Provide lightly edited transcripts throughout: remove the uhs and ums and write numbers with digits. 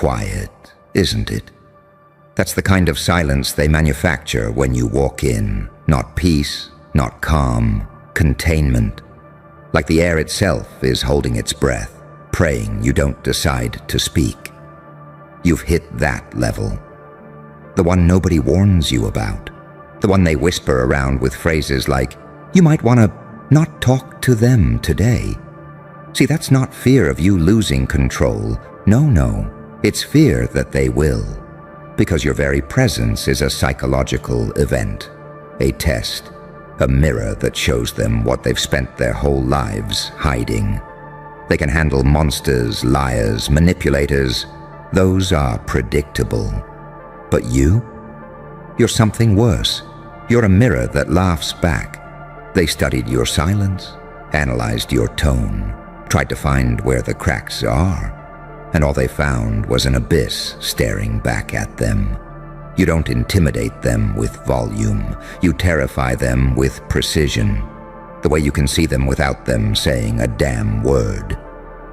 quiet, isn't it? That's the kind of silence they manufacture when you walk in. Not peace, not calm, containment. Like the air itself is holding its breath, praying you don't decide to speak. You've hit that level. The one nobody warns you about. The one they whisper around with phrases like, "You might want to not talk to them today." See, that's not fear of you losing control. No, it's fear that they will. Because your very presence is a psychological event, a test, a mirror that shows them what they've spent their whole lives hiding. They can handle monsters, liars, manipulators. Those are predictable. But you're something worse. You're a mirror that laughs back. They studied your silence, analyzed your tone, tried to find where the cracks are, and all they found was an abyss staring back at them. You don't intimidate them with volume. You terrify them with precision. The way you can see them without them saying a damn word.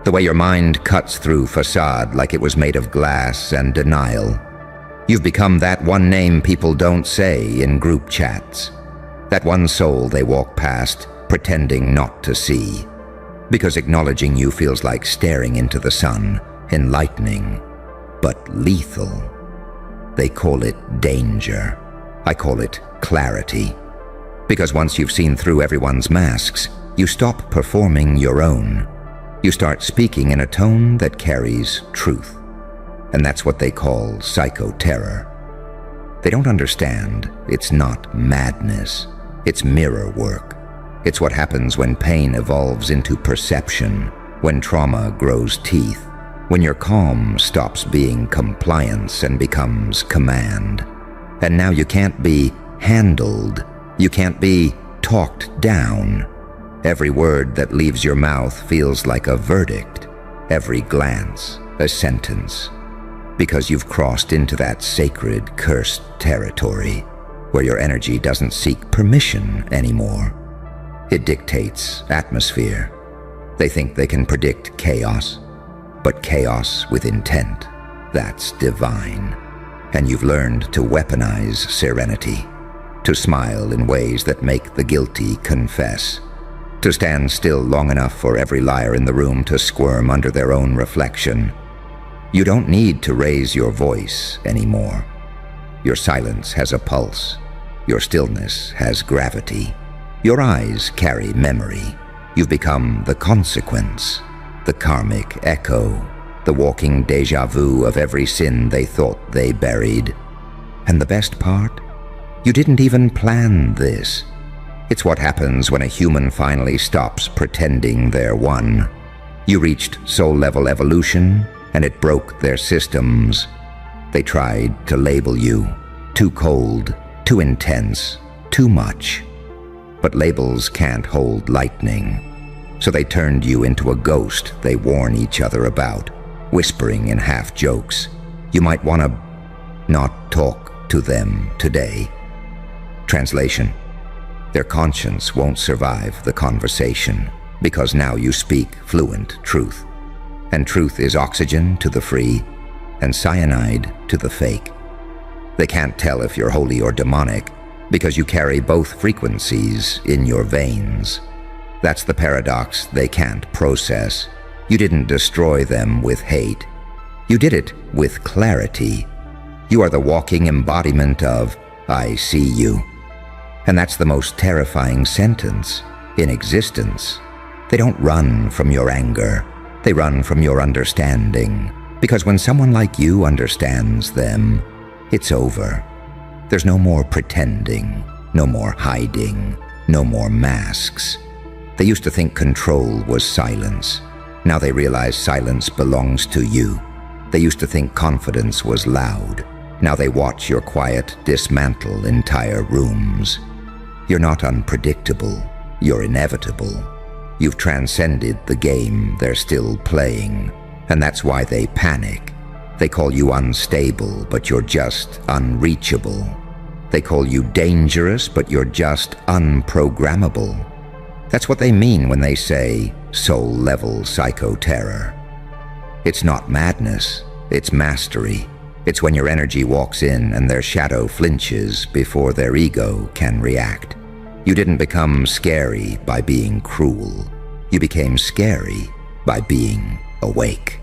The way your mind cuts through facade like it was made of glass and denial. You've become that one name people don't say in group chats. That one soul they walk past, pretending not to see. Because acknowledging you feels like staring into the sun, enlightening, but lethal. They call it danger. I call it clarity. Because once you've seen through everyone's masks, you stop performing your own. You start speaking in a tone that carries truth. And that's what they call psychoterror. They don't understand. It's not madness. It's mirror work. It's what happens when pain evolves into perception, when trauma grows teeth, when your calm stops being compliance and becomes command. And now you can't be handled. You can't be talked down. Every word that leaves your mouth feels like a verdict. Every glance, a sentence. Because you've crossed into that sacred, cursed territory where your energy doesn't seek permission anymore. It dictates atmosphere. They think they can predict chaos, but chaos with intent, that's divine. And you've learned to weaponize serenity, to smile in ways that make the guilty confess, to stand still long enough for every liar in the room to squirm under their own reflection. You don't need to raise your voice anymore. Your silence has a pulse. Your stillness has gravity. Your eyes carry memory. You've become the consequence, the karmic echo, the walking déjà vu of every sin they thought they buried. And the best part? You didn't even plan this. It's what happens when a human finally stops pretending they're one. You reached soul-level evolution, and it broke their systems. They tried to label you. Too cold, too intense, too much. But labels can't hold lightning. So they turned you into a ghost they warn each other about, whispering in half-jokes. You might want to not talk to them today. Translation: their conscience won't survive the conversation, because now you speak fluent truth. And truth is oxygen to the free, and cyanide to the fake. They can't tell if you're holy or demonic, because you carry both frequencies in your veins. That's the paradox they can't process. You didn't destroy them with hate. You did it with clarity. You are the walking embodiment of, "I see you." And that's the most terrifying sentence in existence. They don't run from your anger. They run from your understanding. Because when someone like you understands them, it's over. There's no more pretending, no more hiding, no more masks. They used to think control was silence. Now they realize silence belongs to you. They used to think confidence was loud. Now they watch your quiet dismantle entire rooms. You're not unpredictable. You're inevitable. You've transcended the game they're still playing, and that's why they panic. They call you unstable, but you're just unreachable. They call you dangerous, but you're just unprogrammable. That's what they mean when they say soul-level psychoterror. It's not madness, it's mastery. It's when your energy walks in and their shadow flinches before their ego can react. You didn't become scary by being cruel. You became scary by being awake.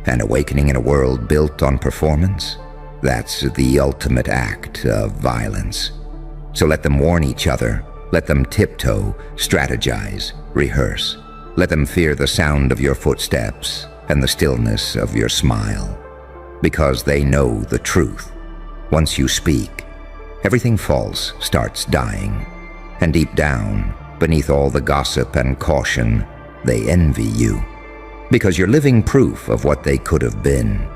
And awakening in a world built on performance? That's the ultimate act of violence. So let them warn each other. Let them tiptoe, strategize, rehearse. Let them fear the sound of your footsteps and the stillness of your smile. Because they know the truth. Once you speak, everything false starts dying. And deep down, beneath all the gossip and caution, they envy you. Because you're living proof of what they could have been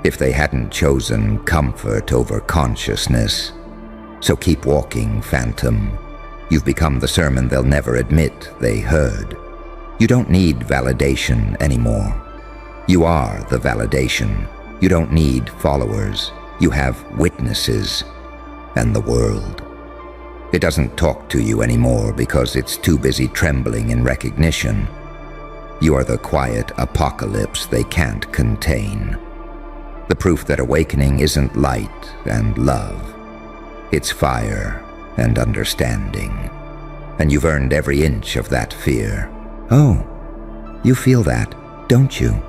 if they hadn't chosen comfort over consciousness. So keep walking, phantom. You've become the sermon they'll never admit they heard. You don't need validation anymore. You are the validation. You don't need followers. You have witnesses and the world. It doesn't talk to you anymore because it's too busy trembling in recognition. You are the quiet apocalypse they can't contain. The proof that awakening isn't light and love. It's fire and understanding. And you've earned every inch of that fear. Oh, you feel that, don't you?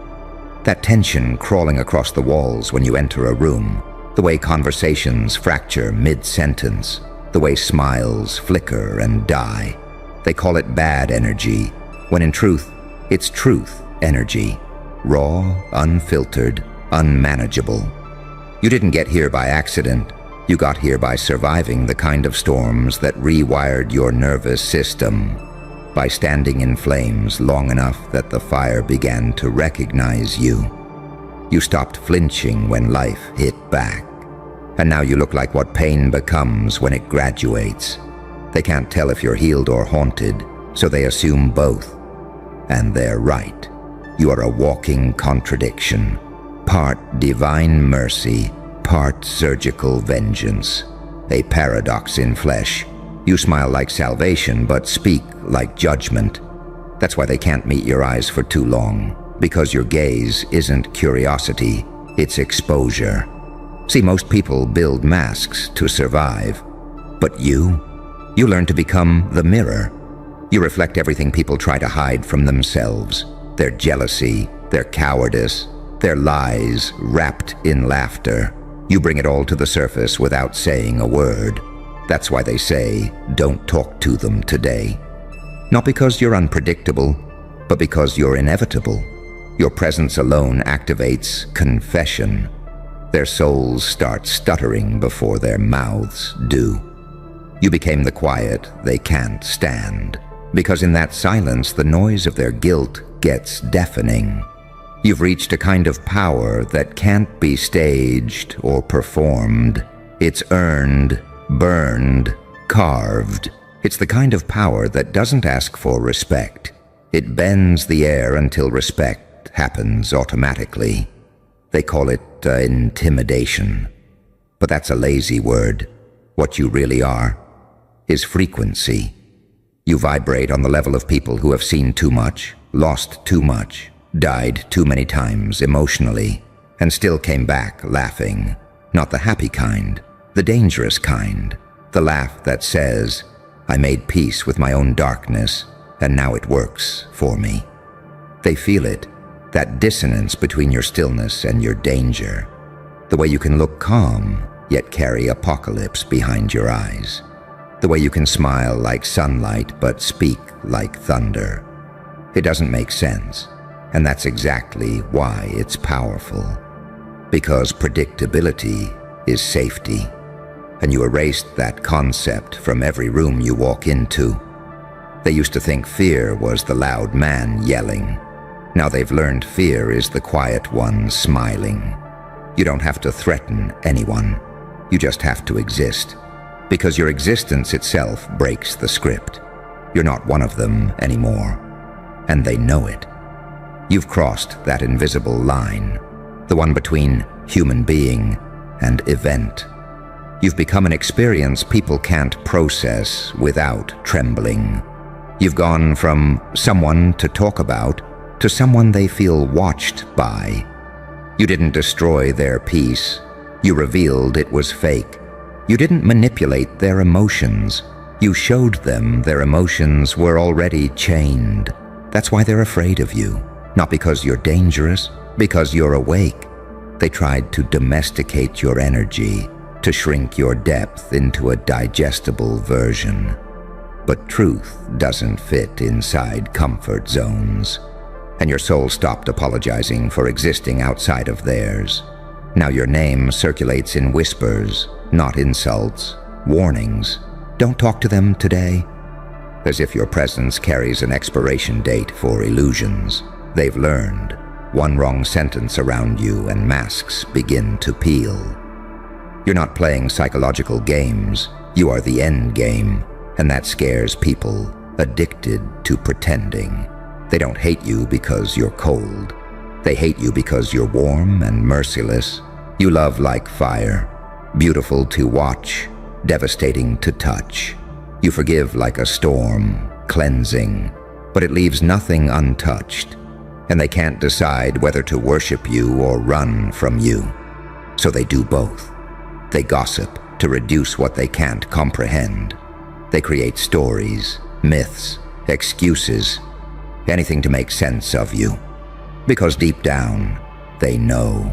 That tension crawling across the walls when you enter a room. The way conversations fracture mid-sentence. The way smiles flicker and die. They call it bad energy, when in truth, it's truth energy. Raw, unfiltered, unmanageable. You didn't get here by accident. You got here by surviving the kind of storms that rewired your nervous system. By standing in flames long enough that the fire began to recognize you. You stopped flinching when life hit back. And now you look like what pain becomes when it graduates. They can't tell if you're healed or haunted, so they assume both. And they're right. You are a walking contradiction. Part divine mercy, part surgical vengeance. A paradox in flesh. You smile like salvation, but speak like judgment. That's why they can't meet your eyes for too long. Because your gaze isn't curiosity, it's exposure. See, most people build masks to survive. But you learn to become the mirror. You reflect everything people try to hide from themselves. Their jealousy, their cowardice, their lies wrapped in laughter. You bring it all to the surface without saying a word. That's why they say, don't talk to them today. Not because you're unpredictable, but because you're inevitable. Your presence alone activates confession. Their souls start stuttering before their mouths do. You became the quiet they can't stand. Because in that silence, the noise of their guilt gets deafening. You've reached a kind of power that can't be staged or performed. It's earned, burned, carved. It's the kind of power that doesn't ask for respect. It bends the air until respect happens automatically. They call it intimidation. But that's a lazy word. What you really are is frequency. You vibrate on the level of people who have seen too much, lost too much, died too many times emotionally, and still came back laughing. Not the happy kind, the dangerous kind. The laugh that says, I made peace with my own darkness, and now it works for me. They feel it, that dissonance between your stillness and your danger. The way you can look calm, yet carry apocalypse behind your eyes. The way you can smile like sunlight, but speak like thunder. It doesn't make sense, and that's exactly why it's powerful. Because predictability is safety, and you erased that concept from every room you walk into. They used to think fear was the loud man yelling. Now they've learned fear is the quiet one smiling. You don't have to threaten anyone. You just have to exist. Because your existence itself breaks the script. You're not one of them anymore. And they know it. You've crossed that invisible line, the one between human being and event. You've become an experience people can't process without trembling. You've gone from someone to talk about to someone they feel watched by. You didn't destroy their peace. You revealed it was fake. You didn't manipulate their emotions. You showed them their emotions were already chained. That's why they're afraid of you. Not because you're dangerous, because you're awake. They tried to domesticate your energy, to shrink your depth into a digestible version. But truth doesn't fit inside comfort zones. And your soul stopped apologizing for existing outside of theirs. Now your name circulates in whispers, not insults, warnings. Don't talk to them today. As if your presence carries an expiration date for illusions. They've learned. One wrong sentence around you and masks begin to peel. You're not playing psychological games. You are the end game, and that scares people addicted to pretending. They don't hate you because you're cold. They hate you because you're warm and merciless. You love like fire, beautiful to watch, devastating to touch. You forgive like a storm, cleansing, but it leaves nothing untouched, and they can't decide whether to worship you or run from you. So they do both. They gossip to reduce what they can't comprehend. They create stories, myths, excuses, anything to make sense of you. Because deep down, they know.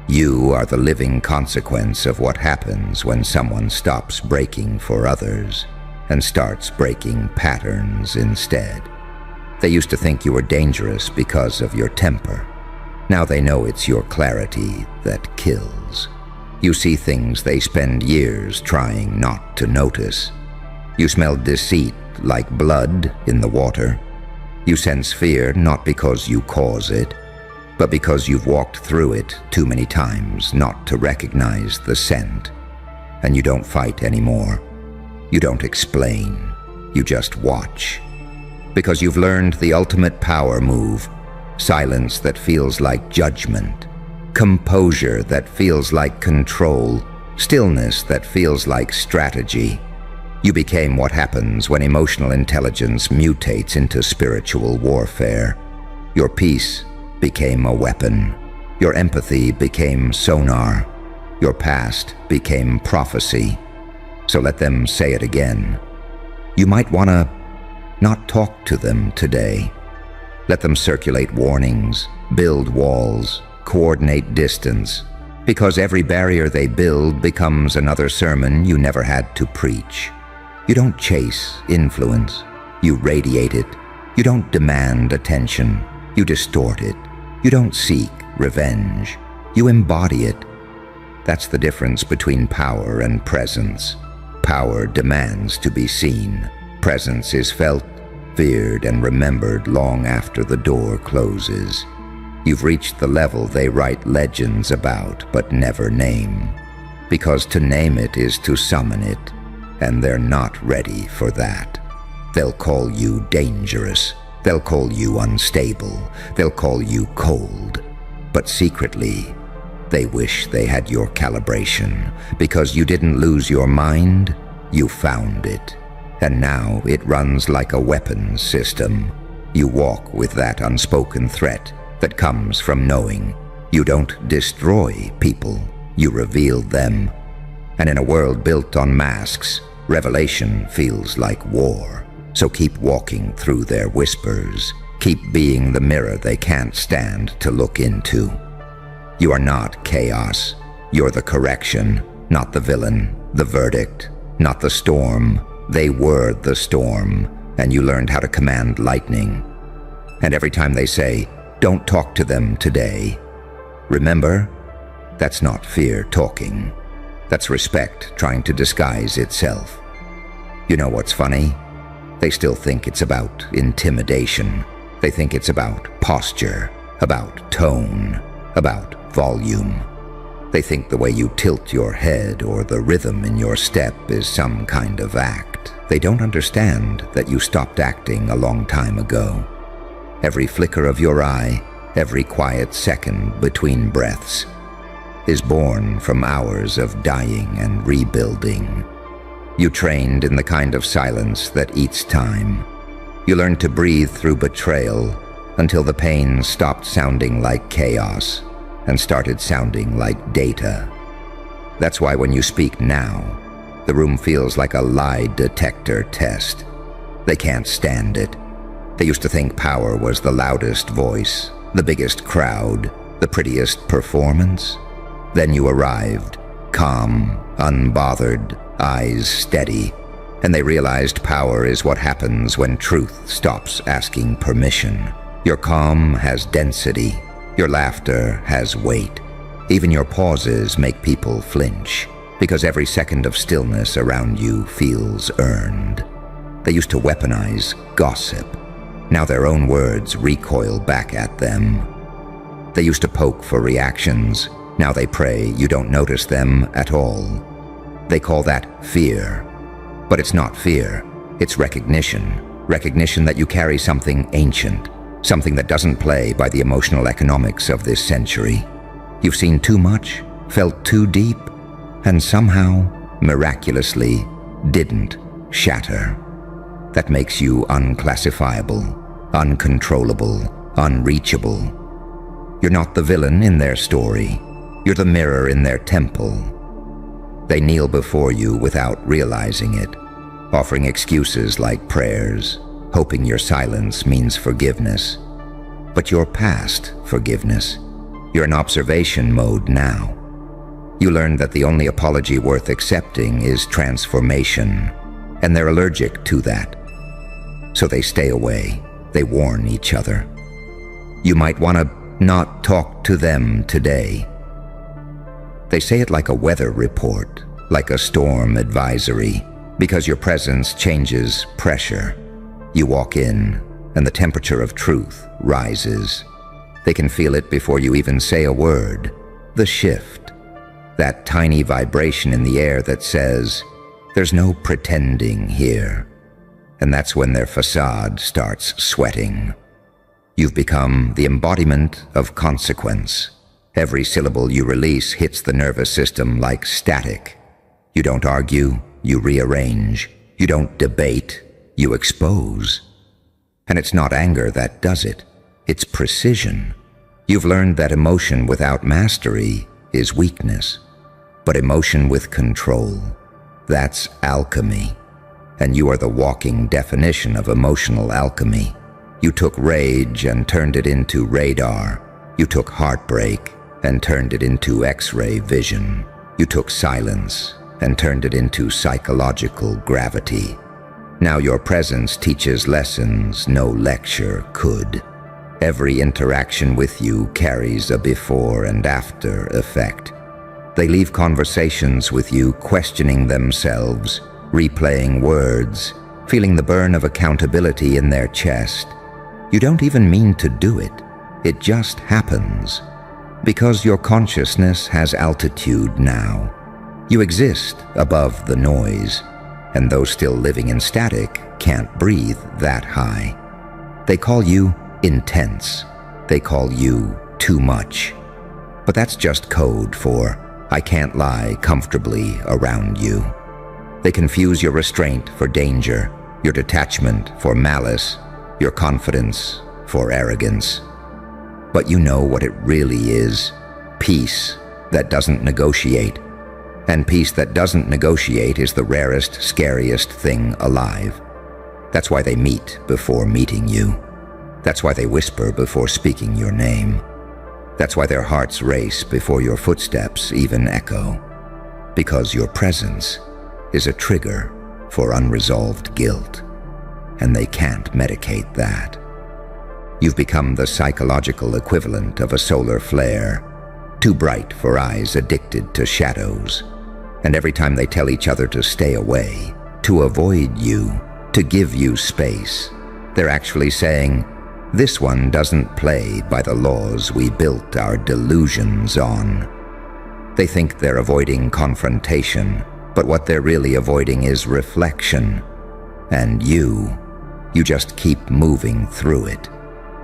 You are the living consequence of what happens when someone stops breaking for others and starts breaking patterns instead. They used to think you were dangerous because of your temper. Now they know it's your clarity that kills. You see things they spend years trying not to notice. You smell deceit like blood in the water. You sense fear not because you cause it, but because you've walked through it too many times not to recognize the scent. And you don't fight anymore. You don't explain. You just watch. Because you've learned the ultimate power move, silence that feels like judgment, composure that feels like control, stillness that feels like strategy. You became what happens when emotional intelligence mutates into spiritual warfare. Your peace became a weapon. Your empathy became sonar. Your past became prophecy. So let them say it again. You might want to not talk to them today. Let them circulate warnings, build walls, coordinate distance, because every barrier they build becomes another sermon you never had to preach. You don't chase influence. You radiate it. You don't demand attention. You distort it. You don't seek revenge. You embody it. That's the difference between power and presence. Power demands to be seen. Presence is felt, feared, and remembered long after the door closes. You've reached the level they write legends about but never name. Because to name it is to summon it, and they're not ready for that. They'll call you dangerous. They'll call you unstable. They'll call you cold. But secretly, they wish they had your calibration. Because you didn't lose your mind, you found it. And now it runs like a weapons system. You walk with that unspoken threat that comes from knowing. You don't destroy people, you reveal them. And in a world built on masks, revelation feels like war. So keep walking through their whispers. Keep being the mirror they can't stand to look into. You are not chaos. You're the correction, not the villain, the verdict, not the storm. They were the storm, and you learned how to command lightning. And every time they say, "Don't talk to them today," remember, that's not fear talking. That's respect trying to disguise itself. You know what's funny? They still think it's about intimidation. They think it's about posture, about tone, about volume. They think the way you tilt your head or the rhythm in your step is some kind of act. They don't understand that you stopped acting a long time ago. Every flicker of your eye, every quiet second between breaths, is born from hours of dying and rebuilding. You trained in the kind of silence that eats time. You learned to breathe through betrayal until the pain stopped sounding like chaos. and started sounding like data. That's why when you speak now, the room feels like a lie detector test. They can't stand it. They used to think power was the loudest voice, the biggest crowd, the prettiest performance. Then you arrived, calm, unbothered, eyes steady, and they realized power is what happens when truth stops asking permission. Your calm has density. Your laughter has weight. Even your pauses make people flinch, because every second of stillness around you feels earned. They used to weaponize gossip. Now their own words recoil back at them. They used to poke for reactions. Now they pray you don't notice them at all. They call that fear. But it's not fear. It's recognition. Recognition that you carry something ancient, something that doesn't play by the emotional economics of this century. You've seen too much, felt too deep, and somehow, miraculously, didn't shatter. That makes you unclassifiable, uncontrollable, unreachable. You're not the villain in their story. You're the mirror in their temple. They kneel before you without realizing it, offering excuses like prayers, hoping your silence means forgiveness. But you're past forgiveness. You're in observation mode now. You learn that the only apology worth accepting is transformation, and they're allergic to that. So they stay away. They warn each other. You might want to not talk to them today. They say it like a weather report, like a storm advisory, because your presence changes pressure. You walk in, and the temperature of truth rises. They can feel it before you even say a word. The shift. That tiny vibration in the air that says, there's no pretending here. And that's when their facade starts sweating. You've become the embodiment of consequence. Every syllable you release hits the nervous system like static. You don't argue, you rearrange. You don't debate, you expose. And it's not anger that does it. It's precision. You've learned that emotion without mastery is weakness. But emotion with control, that's alchemy. And you are the walking definition of emotional alchemy. You took rage and turned it into radar. You took heartbreak and turned it into X-ray vision. You took silence and turned it into psychological gravity. Now your presence teaches lessons no lecture could. Every interaction with you carries a before and after effect. They leave conversations with you questioning themselves, replaying words, feeling the burn of accountability in their chest. You don't even mean to do it. It just happens. Because your consciousness has altitude now. You exist above the noise, and those still living in static can't breathe that high. They call you intense. They call you too much. But that's just code for I can't lie comfortably around you. They confuse your restraint for danger, your detachment for malice, your confidence for arrogance. But you know what it really is: peace that doesn't negotiate. And peace that doesn't negotiate is the rarest, scariest thing alive. That's why they meet before meeting you. That's why they whisper before speaking your name. That's why their hearts race before your footsteps even echo. Because your presence is a trigger for unresolved guilt, and they can't medicate that. You've become the psychological equivalent of a solar flare, too bright for eyes addicted to shadows. And every time they tell each other to stay away, to avoid you, to give you space, they're actually saying, this one doesn't play by the laws we built our delusions on. They think they're avoiding confrontation, but what they're really avoiding is reflection. And you just keep moving through it.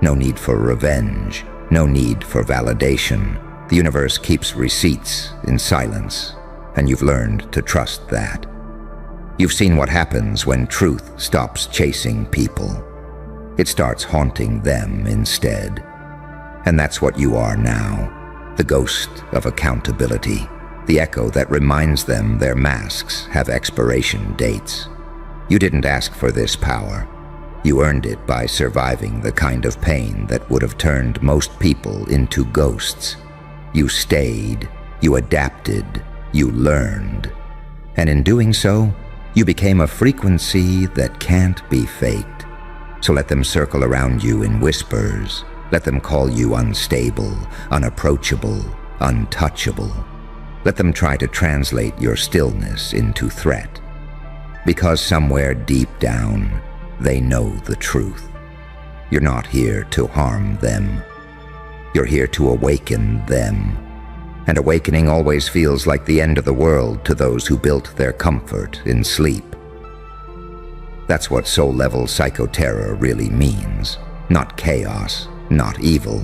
No need for revenge, no need for validation. The universe keeps receipts in silence, and you've learned to trust that. You've seen what happens when truth stops chasing people. It starts haunting them instead. And that's what you are now. the ghost of accountability, the echo that reminds them their masks have expiration dates. You didn't ask for this power. You earned it by surviving the kind of pain that would have turned most people into ghosts. You stayed, you adapted, you learned. And in doing so, you became a frequency that can't be faked. So let them circle around you in whispers. Let them call you unstable, unapproachable, untouchable. Let them try to translate your stillness into threat. Because somewhere deep down, they know the truth. You're not here to harm them. You're here to awaken them. And awakening always feels like the end of the world to those who built their comfort in sleep. That's what soul-level psychoterror really means. Not chaos, not evil.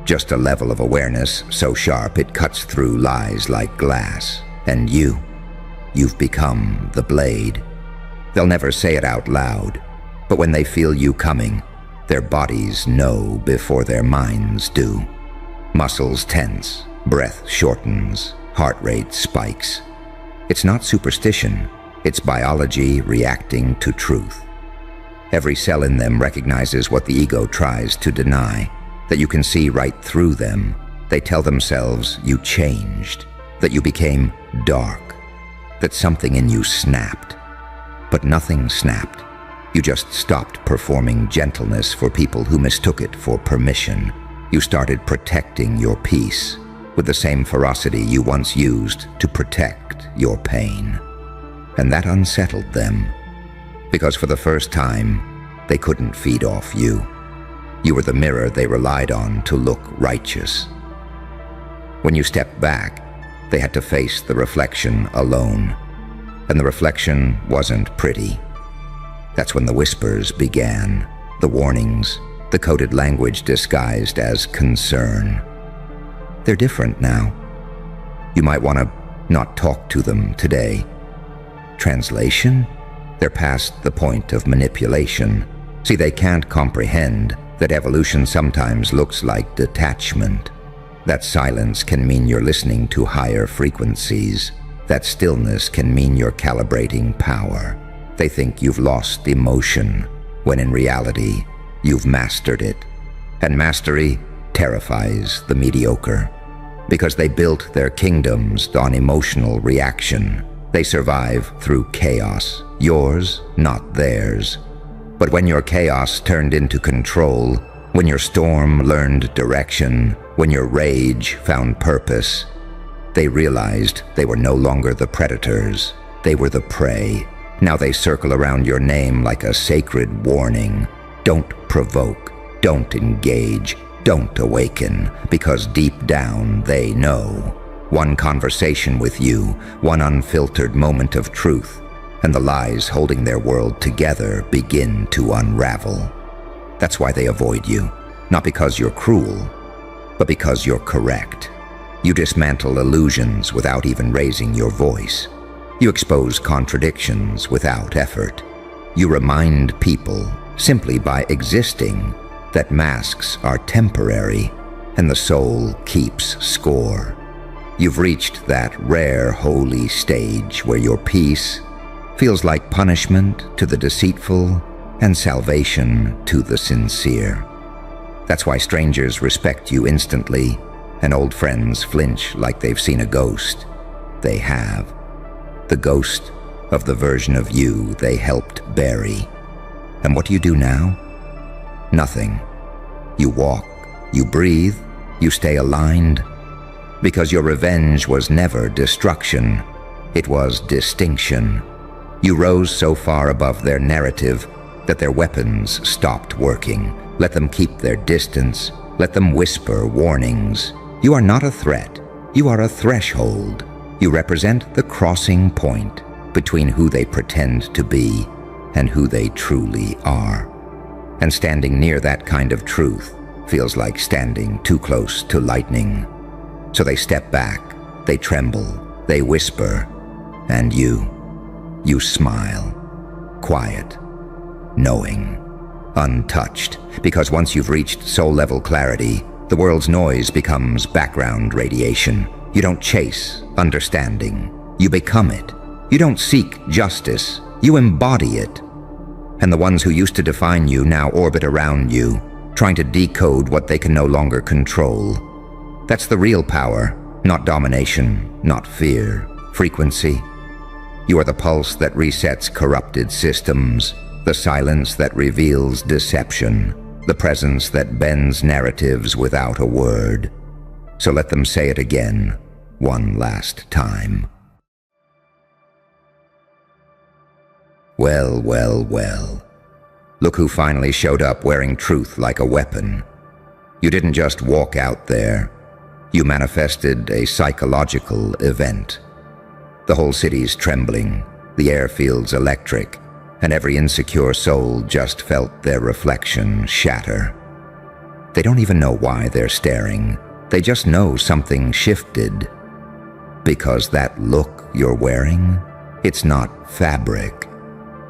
Just a level of awareness so sharp it cuts through lies like glass. And you've become the blade. They'll never say it out loud, but when they feel you coming, their bodies know before their minds do. Muscles tense, breath shortens, heart rate spikes. It's not superstition, it's biology reacting to truth. Every cell in them recognizes what the ego tries to deny, that you can see right through them. They tell themselves you changed, that you became dark, that something in you snapped. But nothing snapped. You just stopped performing gentleness for people who mistook it for permission. You started protecting your peace with the same ferocity you once used to protect your pain. And that unsettled them, because for the first time, they couldn't feed off you. You were the mirror they relied on to look righteous. When you stepped back, they had to face the reflection alone. And the reflection wasn't pretty. That's when the whispers began, the warnings, the coded language disguised as concern. They're different now. You might want to not talk to them today. Translation? They're past the point of manipulation. See, they can't comprehend that evolution sometimes looks like detachment. That silence can mean you're listening to higher frequencies. That stillness can mean you're calibrating power. They think you've lost emotion, when in reality, you've mastered it. And mastery terrifies the mediocre, because they built their kingdoms on emotional reaction. They survive through chaos, yours, not theirs. But when your chaos turned into control, when your storm learned direction, when your rage found purpose, they realized they were no longer the predators. They were the prey. Now they circle around your name like a sacred warning. Don't provoke. Don't engage. Don't awaken, because deep down they know. One conversation with you, one unfiltered moment of truth, and the lies holding their world together begin to unravel. That's why they avoid you. Not because you're cruel, but because you're correct. You dismantle illusions without even raising your voice. You expose contradictions without effort. You remind people, simply by existing, that masks are temporary and the soul keeps score. You've reached that rare holy stage where your peace feels like punishment to the deceitful and salvation to the sincere. That's why strangers respect you instantly and old friends flinch like they've seen a ghost. They have. The ghost of the version of you they helped bury. And what do you do now? Nothing. You walk, you breathe, you stay aligned. Because your revenge was never destruction. It was distinction. You rose so far above their narrative that their weapons stopped working. Let them keep their distance. Let them whisper warnings. You are not a threat. You are a threshold. You represent the crossing point between who they pretend to be and who they truly are. And standing near that kind of truth feels like standing too close to lightning. So they step back, they tremble, they whisper, and you smile, quiet, knowing, untouched, because once you've reached soul-level clarity, The world's noise becomes background radiation. You don't chase understanding. You become it. You don't seek justice. You embody it. And the ones who used to define you now orbit around you, trying to decode what they can no longer control. That's the real power, not domination, not fear. Frequency. You are the pulse that resets corrupted systems, the silence that reveals deception, the presence that bends narratives without a word. So let them say it again, one last time. Well, well, well. Look who finally showed up wearing truth like a weapon. You didn't just walk out there. You manifested a psychological event. The whole city's trembling, the air feels electric, and every insecure soul just felt their reflection shatter. They don't even know why they're staring. They just know something shifted. Because that look you're wearing, it's not fabric.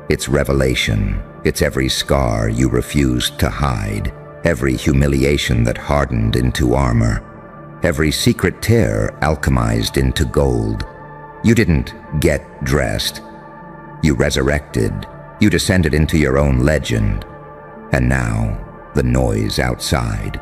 It's revelation. It's every scar you refused to hide, every humiliation that hardened into armor, every secret tear alchemized into gold. You didn't get dressed. You resurrected. You descended into your own legend. And now, the noise outside.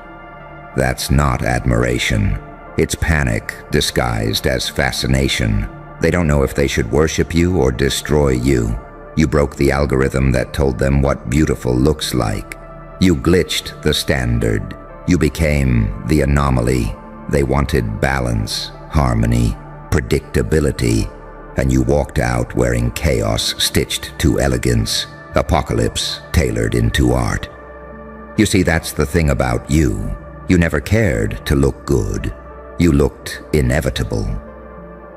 That's not admiration. It's panic disguised as fascination. They don't know if they should worship you or destroy you. You broke the algorithm that told them what beautiful looks like. You glitched the standard. You became the anomaly. They wanted balance, harmony, predictability, and you walked out wearing chaos stitched to elegance, apocalypse tailored into art. You see, that's the thing about you. You never cared to look good. You looked inevitable.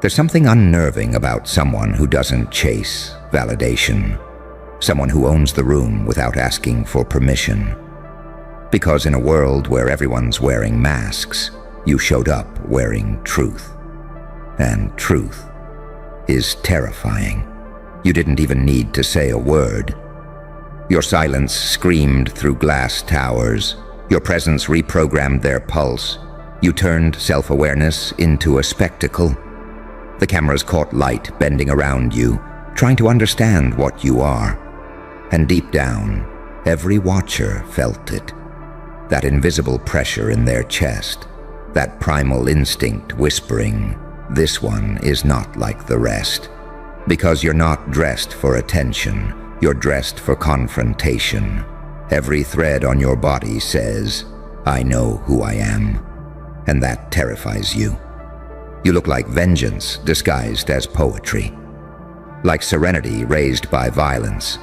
There's something unnerving about someone who doesn't chase validation, someone who owns the room without asking for permission. Because in a world where everyone's wearing masks, you showed up wearing truth. And truth is terrifying. You didn't even need to say a word. Your silence screamed through glass towers. Your presence reprogrammed their pulse. You turned self-awareness into a spectacle. The cameras caught light bending around you, trying to understand what you are. And deep down, every watcher felt it. That invisible pressure in their chest, that primal instinct whispering, "This one is not like the rest." Because you're not dressed for attention, you're dressed for confrontation. Every thread on your body says, "I know who I am." And that terrifies you. You look like vengeance disguised as poetry. Like serenity raised by violence.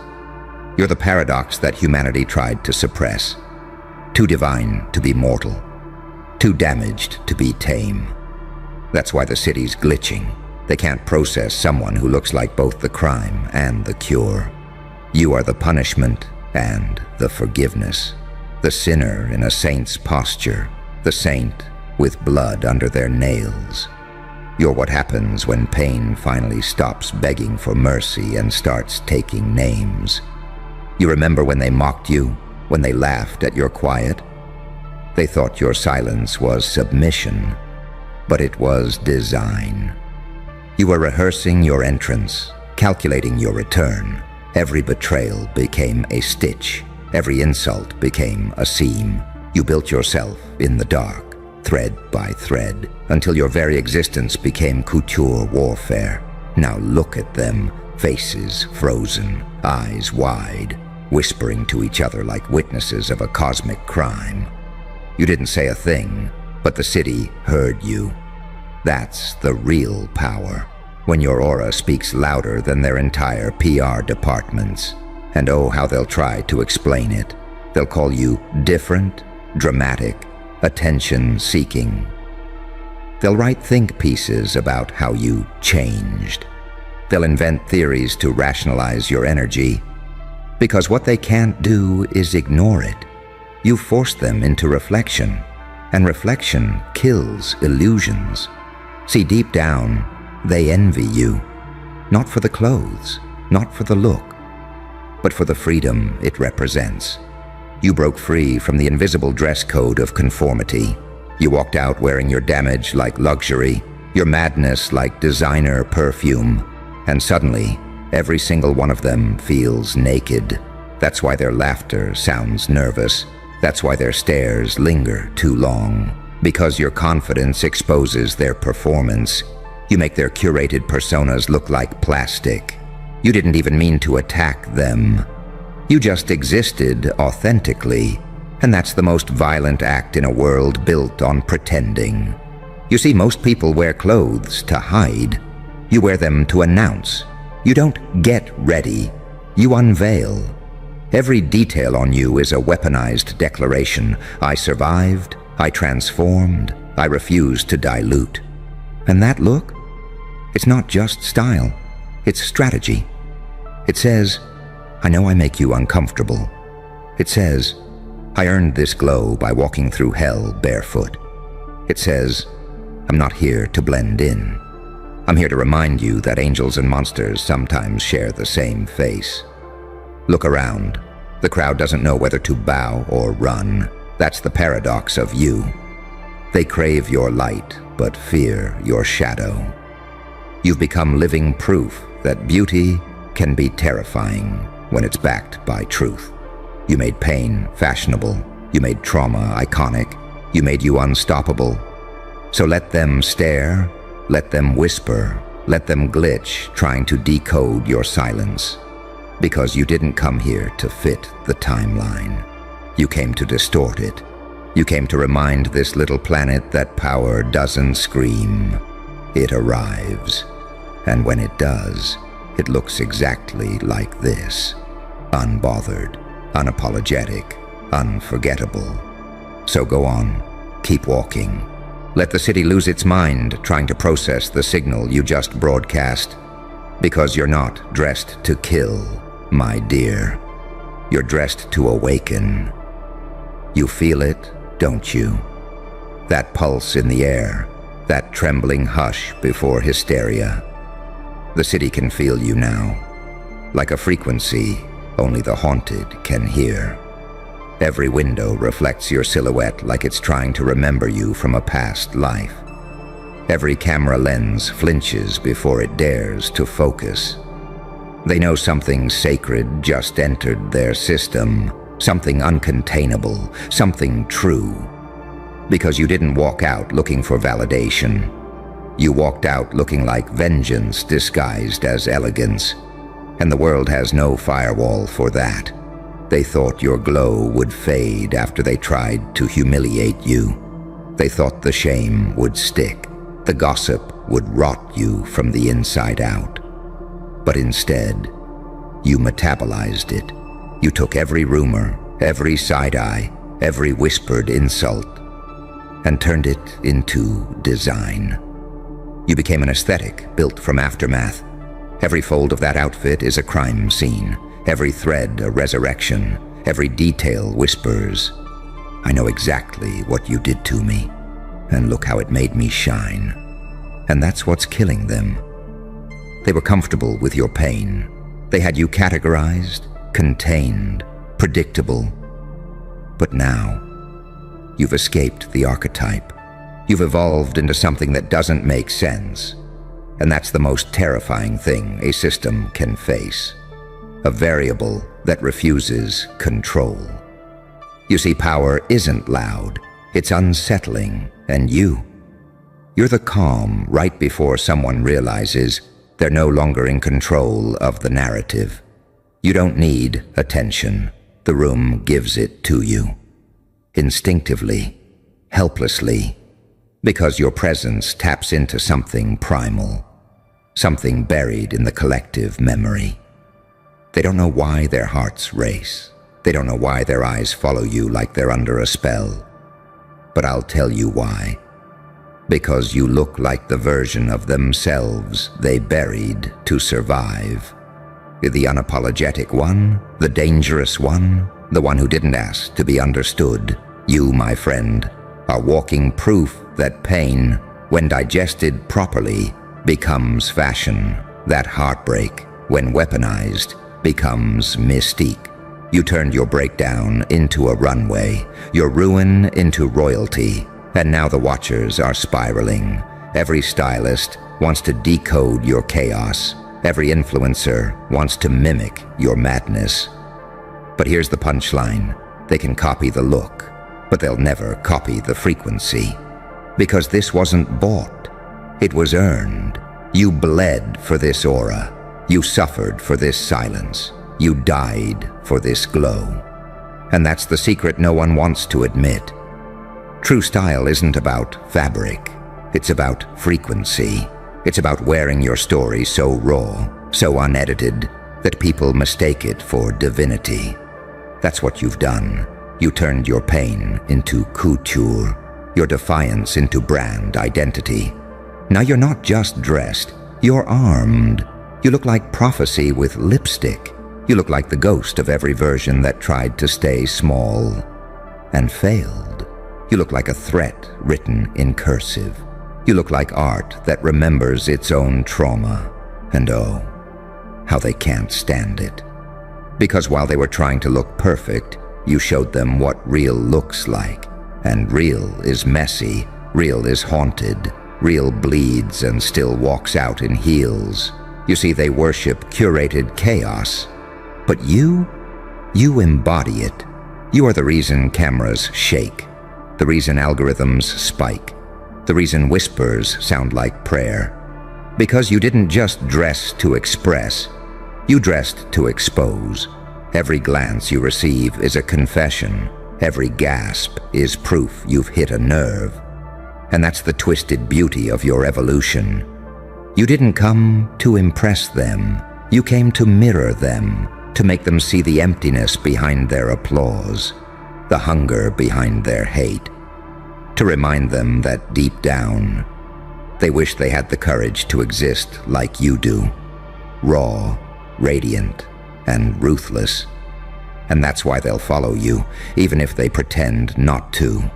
You're the paradox that humanity tried to suppress. Too divine to be mortal. Too damaged to be tame. That's why the city's glitching. They can't process someone who looks like both the crime and the cure. You are the punishment and the forgiveness. The sinner in a saint's posture. The saint with blood under their nails. You're what happens when pain finally stops begging for mercy and starts taking names. You remember when they mocked you, when they laughed at your quiet? They thought your silence was submission, but it was design. You were rehearsing your entrance, calculating your return. Every betrayal became a stitch. Every insult became a seam. You built yourself in the dark, thread by thread, until your very existence became couture warfare. Now look at them, faces frozen, eyes wide, whispering to each other like witnesses of a cosmic crime. You didn't say a thing, but the city heard you. That's the real power, when your aura speaks louder than their entire PR departments. And oh, how they'll try to explain it. They'll call you different, dramatic, attention-seeking. They'll write think pieces about how you changed. They'll invent theories to rationalize your energy, because what they can't do is ignore it. You forced them into reflection, and reflection kills illusions. See, deep down, they envy you, not for the clothes, not for the look, but for the freedom it represents. You broke free from the invisible dress code of conformity. You walked out wearing your damage like luxury, your madness like designer perfume, and suddenly, every single one of them feels naked. That's why their laughter sounds nervous. That's why their stares linger too long. Because your confidence exposes their performance. You make their curated personas look like plastic. You didn't even mean to attack them. You just existed authentically, and that's the most violent act in a world built on pretending. You see, most people wear clothes to hide. You wear them to announce. You don't get ready. You unveil. Every detail on you is a weaponized declaration. I survived. I transformed. I refused to dilute. And that look? It's not just style. It's strategy. It says, I know I make you uncomfortable. It says, I earned this glow by walking through hell barefoot. It says, I'm not here to blend in. I'm here to remind you that angels and monsters sometimes share the same face. Look around. The crowd doesn't know whether to bow or run. That's the paradox of you. They crave your light, but fear your shadow. You've become living proof that beauty can be terrifying when it's backed by truth. You made pain fashionable. You made trauma iconic. You made you unstoppable. So let them stare, let them whisper, let them glitch trying to decode your silence. Because you didn't come here to fit the timeline. You came to distort it. You came to remind this little planet that power doesn't scream. It arrives. And when it does, it looks exactly like this. Unbothered, unapologetic, unforgettable. So go on, keep walking. Let the city lose its mind trying to process the signal you just broadcast. Because you're not dressed to kill, my dear. You're dressed to awaken. You feel it, don't you? That pulse in the air, that trembling hush before hysteria. The city can feel you now. Like a frequency only the haunted can hear. Every window reflects your silhouette like it's trying to remember you from a past life. Every camera lens flinches before it dares to focus. They know something sacred just entered their system, something uncontainable, something true. Because you didn't walk out looking for validation. You walked out looking like vengeance disguised as elegance. And the world has no firewall for that. They thought your glow would fade after they tried to humiliate you. They thought the shame would stick. The gossip would rot you from the inside out. But instead, you metabolized it. You took every rumor, every side-eye, every whispered insult, and turned it into design. You became an aesthetic built from aftermath. Every fold of that outfit is a crime scene. Every thread a resurrection. Every detail whispers, I know exactly what you did to me, and look how it made me shine. And that's what's killing them. They were comfortable with your pain. They had you categorized, contained, predictable. But now, you've escaped the archetype. You've evolved into something that doesn't make sense. And that's the most terrifying thing a system can face. A variable that refuses control. You see, power isn't loud. It's unsettling, and you're the calm right before someone realizes they're no longer in control of the narrative. You don't need attention. The room gives it to you. Instinctively, helplessly, because your presence taps into something primal, something buried in the collective memory. They don't know why their hearts race. They don't know why their eyes follow you like they're under a spell. But I'll tell you why. Because you look like the version of themselves they buried to survive. The unapologetic one, the dangerous one, the one who didn't ask to be understood. You, my friend, are walking proof that pain, when digested properly, becomes fashion. That heartbreak, when weaponized, becomes mystique. You turned your breakdown into a runway, your ruin into royalty, and now the watchers are spiraling. Every stylist wants to decode your chaos. Every influencer wants to mimic your madness. But here's the punchline. They can copy the look, but they'll never copy the frequency. Because this wasn't bought. It was earned. You bled for this aura. You suffered for this silence. You died for this glow. And that's the secret no one wants to admit. True style isn't about fabric. It's about frequency. It's about wearing your story so raw, so unedited, that people mistake it for divinity. That's what you've done. You turned your pain into couture, your defiance into brand identity. Now you're not just dressed, you're armed. You look like prophecy with lipstick. You look like the ghost of every version that tried to stay small and failed. You look like a threat written in cursive. You look like art that remembers its own trauma. And oh, how they can't stand it. Because while they were trying to look perfect, you showed them what real looks like. And real is messy, real is haunted, real bleeds and still walks out in heels. You see, they worship curated chaos. But you embody it. You are the reason cameras shake, the reason algorithms spike, the reason whispers sound like prayer. Because you didn't just dress to express, you dressed to expose. Every glance you receive is a confession. Every gasp is proof you've hit a nerve. And that's the twisted beauty of your evolution. You didn't come to impress them. You came to mirror them, to make them see the emptiness behind their applause, the hunger behind their hate, to remind them that deep down, they wish they had the courage to exist like you do, raw, radiant, and ruthless. And that's why they'll follow you, even if they pretend not to.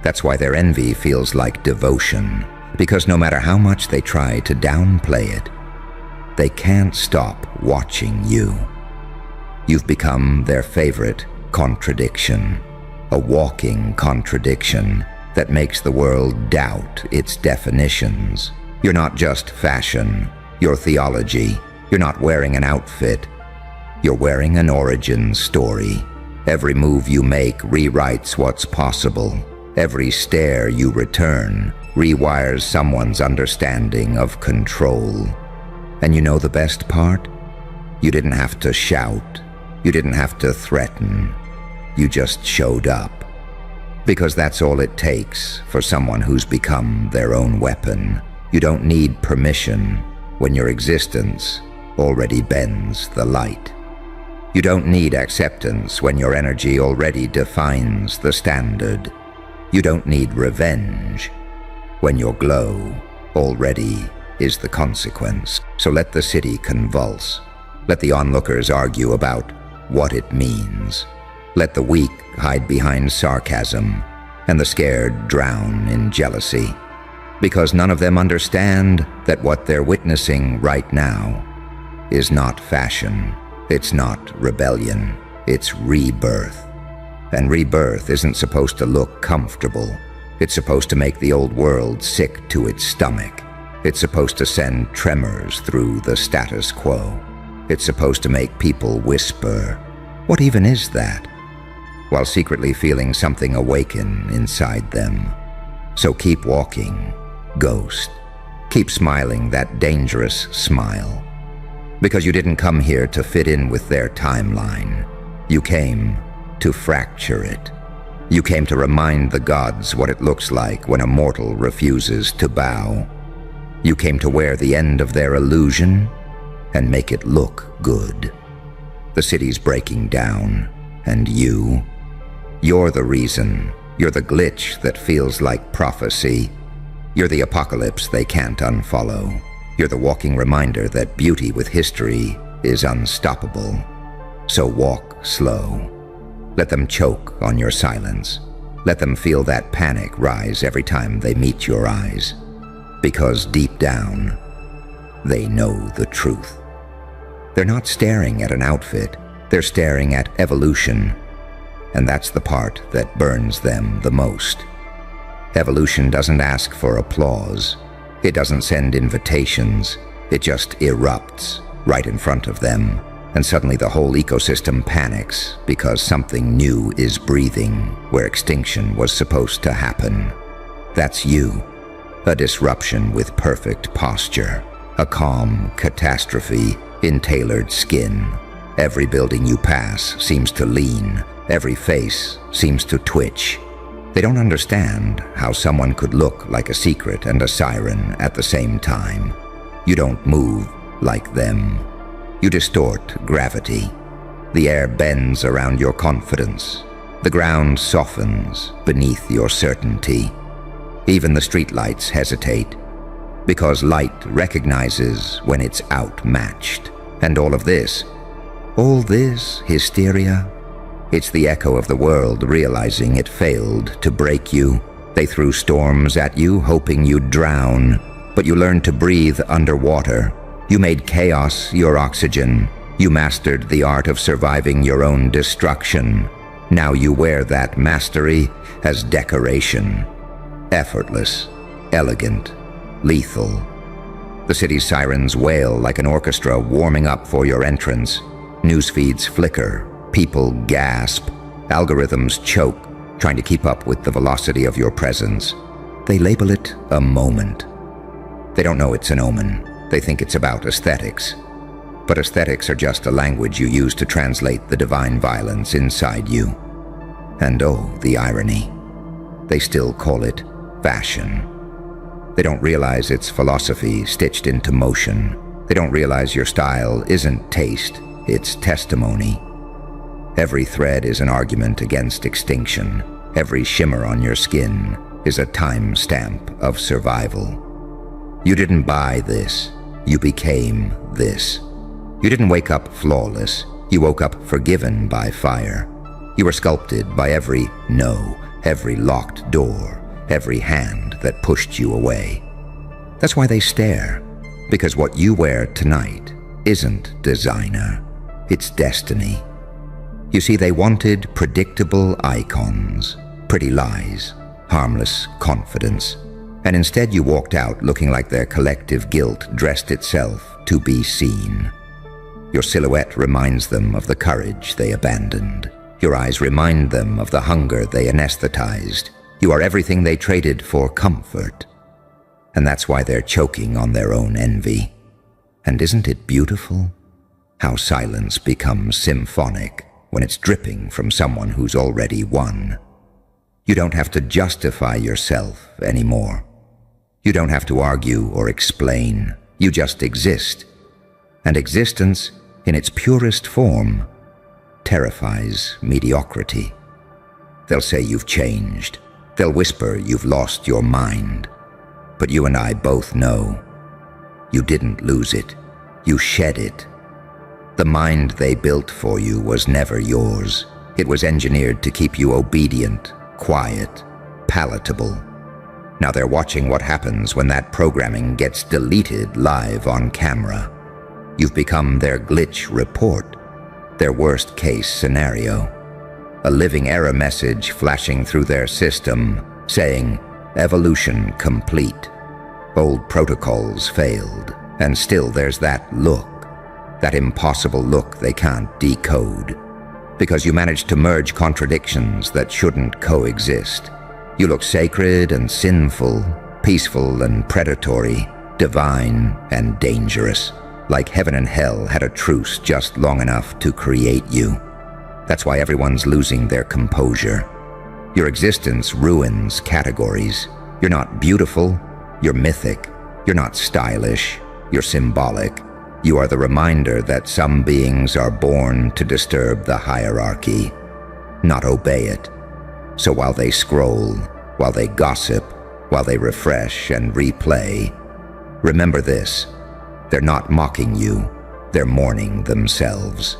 That's why their envy feels like devotion, because no matter how much they try to downplay it, they can't stop watching you. You've become their favorite contradiction, a walking contradiction that makes the world doubt its definitions. You're not just fashion, you're theology. You're not wearing an outfit, you're wearing an origin story. Every move you make rewrites what's possible. Every stare you return rewires someone's understanding of control. And you know the best part? You didn't have to shout. You didn't have to threaten. You just showed up. Because that's all it takes for someone who's become their own weapon. You don't need permission when your existence already bends the light. You don't need acceptance when your energy already defines the standard. You don't need revenge when your glow already is the consequence. So let the city convulse. Let the onlookers argue about what it means. Let the weak hide behind sarcasm and the scared drown in jealousy. Because none of them understand that what they're witnessing right now is not fashion. It's not rebellion. It's rebirth. And rebirth isn't supposed to look comfortable. It's supposed to make the old world sick to its stomach. It's supposed to send tremors through the status quo. It's supposed to make people whisper, "What even is that?" while secretly feeling something awaken inside them. So keep walking, ghost. Keep smiling that dangerous smile. Because you didn't come here to fit in with their timeline. You came to fracture it. You came to remind the gods what it looks like when a mortal refuses to bow. You came to wear the end of their illusion and make it look good. The city's breaking down, and you're the reason. You're the glitch that feels like prophecy. You're the apocalypse they can't unfollow. You're the walking reminder that beauty with history is unstoppable. So walk slow. Let them choke on your silence. Let them feel that panic rise every time they meet your eyes. Because deep down, they know the truth. They're not staring at an outfit. They're staring at evolution, and that's the part that burns them the most. Evolution doesn't ask for applause. It doesn't send invitations. It just erupts right in front of them, and suddenly the whole ecosystem panics because something new is breathing where extinction was supposed to happen. That's you, a disruption with perfect posture, a calm catastrophe in tailored skin. Every building you pass seems to lean. Every face seems to twitch. They don't understand how someone could look like a secret and a siren at the same time. You don't move like them. You distort gravity. The air bends around your confidence. The ground softens beneath your certainty. Even the streetlights hesitate, because light recognizes when it's outmatched. And all this hysteria, it's the echo of the world realizing it failed to break you. They threw storms at you, hoping you'd drown, but you learned to breathe underwater. You made chaos your oxygen. You mastered the art of surviving your own destruction. Now you wear that mastery as decoration. Effortless, elegant, lethal. The city's sirens wail like an orchestra warming up for your entrance. Newsfeeds flicker, people gasp, algorithms choke, trying to keep up with the velocity of your presence. They label it a moment. They don't know it's an omen. They think it's about aesthetics. But aesthetics are just a language you use to translate the divine violence inside you. And oh, the irony. They still call it fashion. They don't realize it's philosophy stitched into motion. They don't realize your style isn't taste, it's testimony. Every thread is an argument against extinction. Every shimmer on your skin is a timestamp of survival. You didn't buy this. You became this. You didn't wake up flawless. You woke up forgiven by fire. You were sculpted by every no, every locked door, every hand that pushed you away. That's why they stare, because what you wear tonight isn't designer, it's destiny. You see, they wanted predictable icons, pretty lies, harmless confidence, and instead you walked out looking like their collective guilt dressed itself to be seen. Your silhouette reminds them of the courage they abandoned. Your eyes remind them of the hunger they anesthetized. You are everything they traded for comfort. And that's why they're choking on their own envy. And isn't it beautiful? How silence becomes symphonic when it's dripping from someone who's already won. You don't have to justify yourself anymore. You don't have to argue or explain. You just exist. And existence, in its purest form, terrifies mediocrity. They'll say you've changed. They'll whisper you've lost your mind. But you and I both know you didn't lose it. You shed it. The mind they built for you was never yours. It was engineered to keep you obedient, quiet, palatable. Now they're watching what happens when that programming gets deleted live on camera. You've become their glitch report, their worst-case scenario. A living error message flashing through their system saying, evolution complete. Old protocols failed, and still there's that look, that impossible look they can't decode. Because you managed to merge contradictions that shouldn't coexist. You look sacred and sinful, peaceful and predatory, divine and dangerous, like heaven and hell had a truce just long enough to create you. That's why everyone's losing their composure. Your existence ruins categories. You're not beautiful, you're mythic. You're not stylish, you're symbolic. You are the reminder that some beings are born to disturb the hierarchy, not obey it. So while they scroll, while they gossip, while they refresh and replay, remember this: they're not mocking you, they're mourning themselves.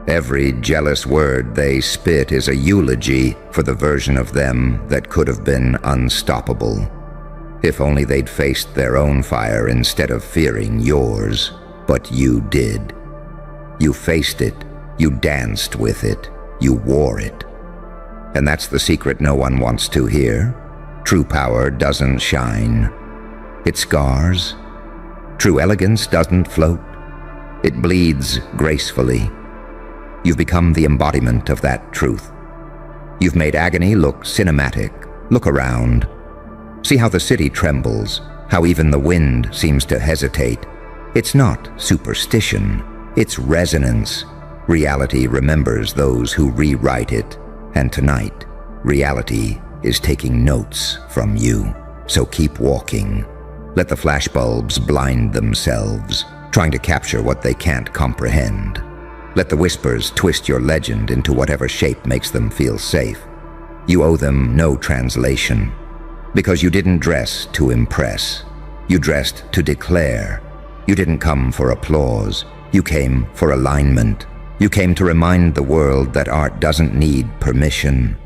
Every jealous word they spit is a eulogy for the version of them that could have been unstoppable. If only they'd faced their own fire instead of fearing yours. But you did. You faced it, You danced with it. You wore it. And that's the secret no one wants to hear. True power doesn't shine. It scars. True elegance doesn't float. It bleeds gracefully. You've become the embodiment of that truth. You've made agony look cinematic. Look around. See how the city trembles, how even the wind seems to hesitate. It's not superstition, it's resonance. Reality remembers those who rewrite it, and tonight, reality is taking notes from you. So keep walking. Let the flashbulbs blind themselves, trying to capture what they can't comprehend. Let the whispers twist your legend into whatever shape makes them feel safe. You owe them no translation, because you didn't dress to impress. You dressed to declare. You didn't come for applause. You came for alignment. You came to remind the world that art doesn't need permission.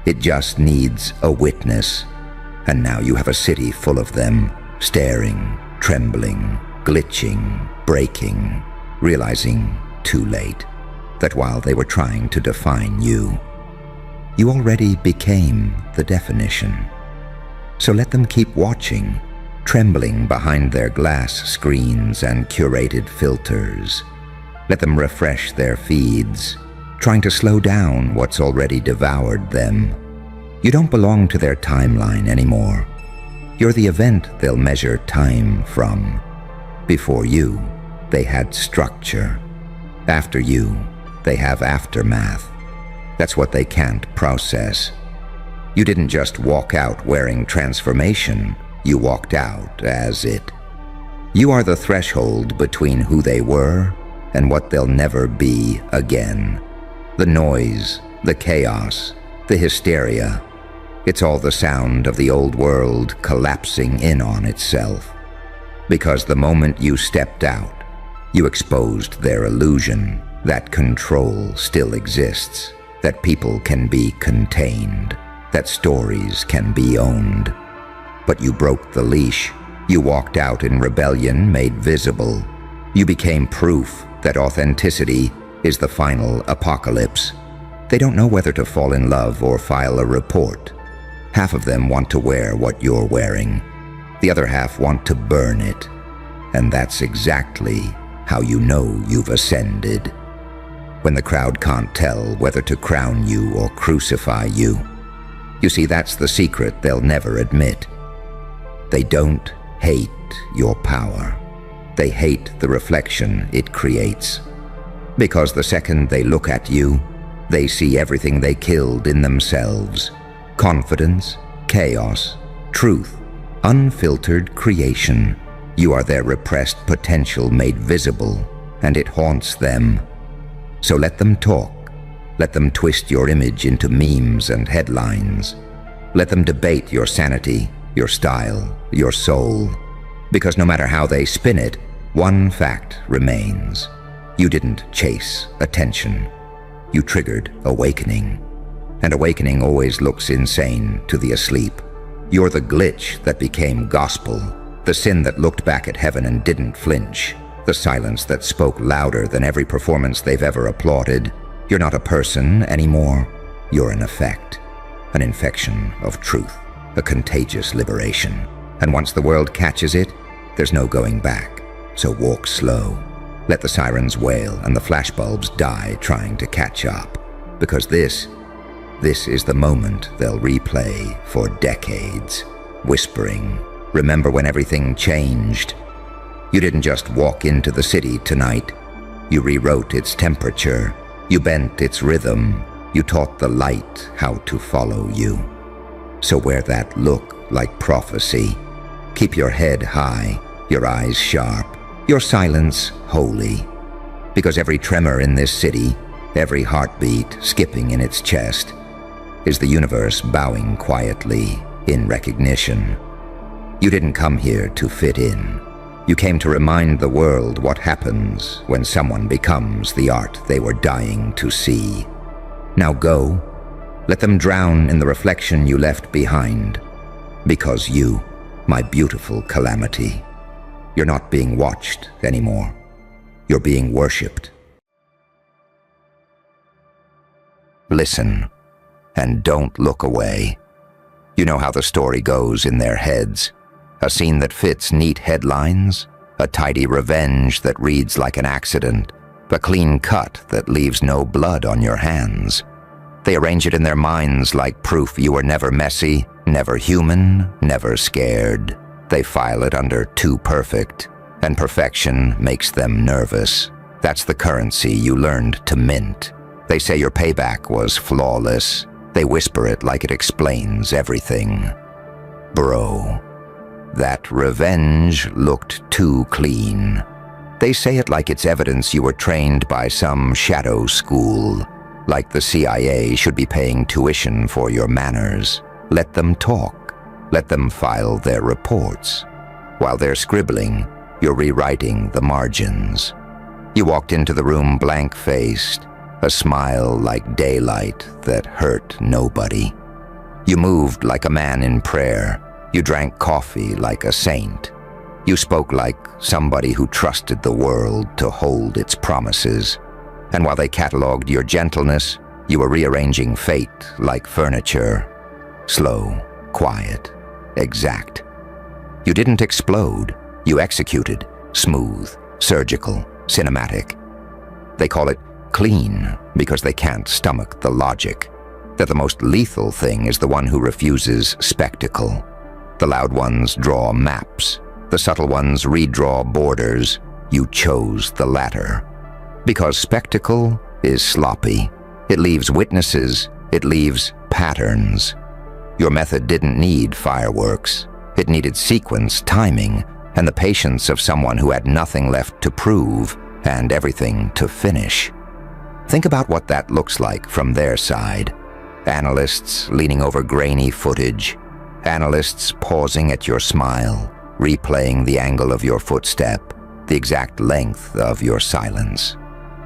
It just needs a witness. And now you have a city full of them, staring, trembling, glitching, breaking, realizing too late that while they were trying to define you, you already became the definition. So let them keep watching, trembling behind their glass screens and curated filters. Let them refresh their feeds, trying to slow down what's already devoured them. You don't belong to their timeline anymore. You're the event they'll measure time from. Before you, they had structure. After you, they have aftermath. That's what they can't process. You didn't just walk out wearing transformation, you walked out as it. You are the threshold between who they were and what they'll never be again. The noise, the chaos, the hysteria, it's all the sound of the old world collapsing in on itself. Because the moment you stepped out, you exposed their illusion that control still exists, that people can be contained, that stories can be owned. But you broke the leash. You walked out in rebellion made visible. You became proof that authenticity is the final apocalypse. They don't know whether to fall in love or file a report. Half of them want to wear what you're wearing. The other half want to burn it. And that's exactly how you know you've ascended. When the crowd can't tell whether to crown you or crucify you. You see, that's the secret they'll never admit. They don't hate your power. They hate the reflection it creates. Because the second they look at you, they see everything they killed in themselves. Confidence, chaos, truth, unfiltered creation. You are their repressed potential made visible, and it haunts them. So let them talk. Let them twist your image into memes and headlines. Let them debate your sanity, your style, your soul. Because no matter how they spin it, one fact remains. You didn't chase attention. You triggered awakening. And awakening always looks insane to the asleep. You're the glitch that became gospel, the sin that looked back at heaven and didn't flinch, the silence that spoke louder than every performance they've ever applauded. You're not a person anymore. You're an effect, an infection of truth, a contagious liberation. And once the world catches it, there's no going back. So walk slow. Let the sirens wail and the flashbulbs die trying to catch up. Because this is the moment they'll replay for decades, whispering, remember when everything changed? You didn't just walk into the city tonight. You rewrote its temperature. You bent its rhythm. You taught the light how to follow you. So wear that look like prophecy. Keep your head high, your eyes sharp, your silence holy. Because every tremor in this city, every heartbeat skipping in its chest, is the universe bowing quietly in recognition. You didn't come here to fit in. You came to remind the world what happens when someone becomes the art they were dying to see. Now go. Let them drown in the reflection you left behind. Because you, my beautiful calamity, you're not being watched anymore. You're being worshipped. listen, and don't look away. You know how the story goes in their heads. A scene that fits neat headlines, a tidy revenge that reads like an accident, a clean cut that leaves no blood on your hands. They arrange it in their minds like proof you were never messy, never human, never scared. They file it under too perfect, and perfection makes them nervous. That's the currency you learned to mint. They say your payback was flawless. They whisper it like it explains everything. Bro, that revenge looked too clean. They say it like it's evidence you were trained by some shadow school, like the CIA should be paying tuition for your manners. Let them talk. Let them file their reports. While they're scribbling, you're rewriting the margins. You walked into the room blank-faced, a smile like daylight that hurt nobody. You moved like a man in prayer. You drank coffee like a saint. You spoke like somebody who trusted the world to hold its promises. And while they catalogued your gentleness, you were rearranging fate like furniture. Slow, quiet, exact. You didn't explode. You executed. Smooth, surgical, cinematic. They call it clean because they can't stomach the logic. That the most lethal thing is the one who refuses spectacle. The loud ones draw maps. The subtle ones redraw borders. You chose the latter. Because spectacle is sloppy. It leaves witnesses. It leaves patterns. Your method didn't need fireworks. It needed sequence, timing, and the patience of someone who had nothing left to prove and everything to finish. Think about what that looks like from their side. Analysts leaning over grainy footage. Analysts pausing at your smile, replaying the angle of your footstep, the exact length of your silence.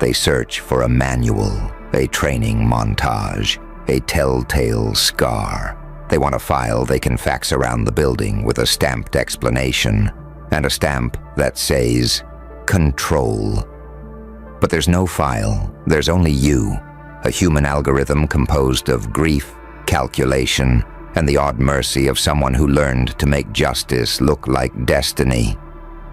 They search for a manual, a training montage, a telltale scar. They want a file they can fax around the building with a stamped explanation, and a stamp that says, control. But there's no file, there's only you, a human algorithm composed of grief, calculation, and the odd mercy of someone who learned to make justice look like destiny.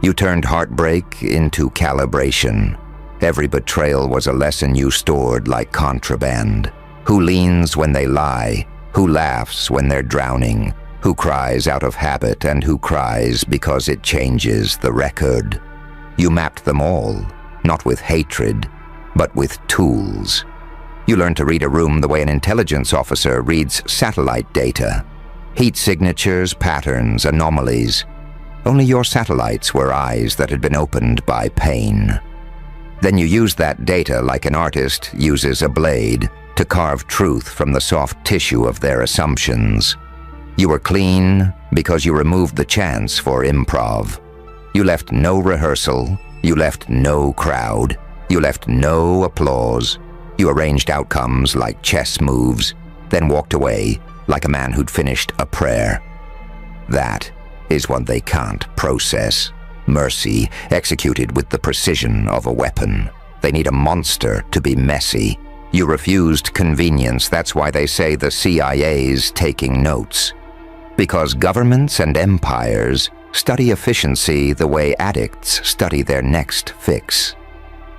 You turned heartbreak into calibration. Every betrayal was a lesson you stored like contraband. Who leans when they lie? Who laughs when they're drowning? Who cries out of habit and who cries because it changes the record? You mapped them all, not with hatred, but with tools. You learned to read a room the way an intelligence officer reads satellite data. Heat signatures, patterns, anomalies. Only your satellites were eyes that had been opened by pain. Then you used that data like an artist uses a blade to carve truth from the soft tissue of their assumptions. You were clean because you removed the chance for improv. You left no rehearsal. You left no crowd. You left no applause. You arranged outcomes like chess moves, then walked away like a man who'd finished a prayer. That is what they can't process. Mercy executed with the precision of a weapon. They need a monster to be messy. You refused convenience. That's why they say the CIA's taking notes. Because governments and empires study efficiency the way addicts study their next fix.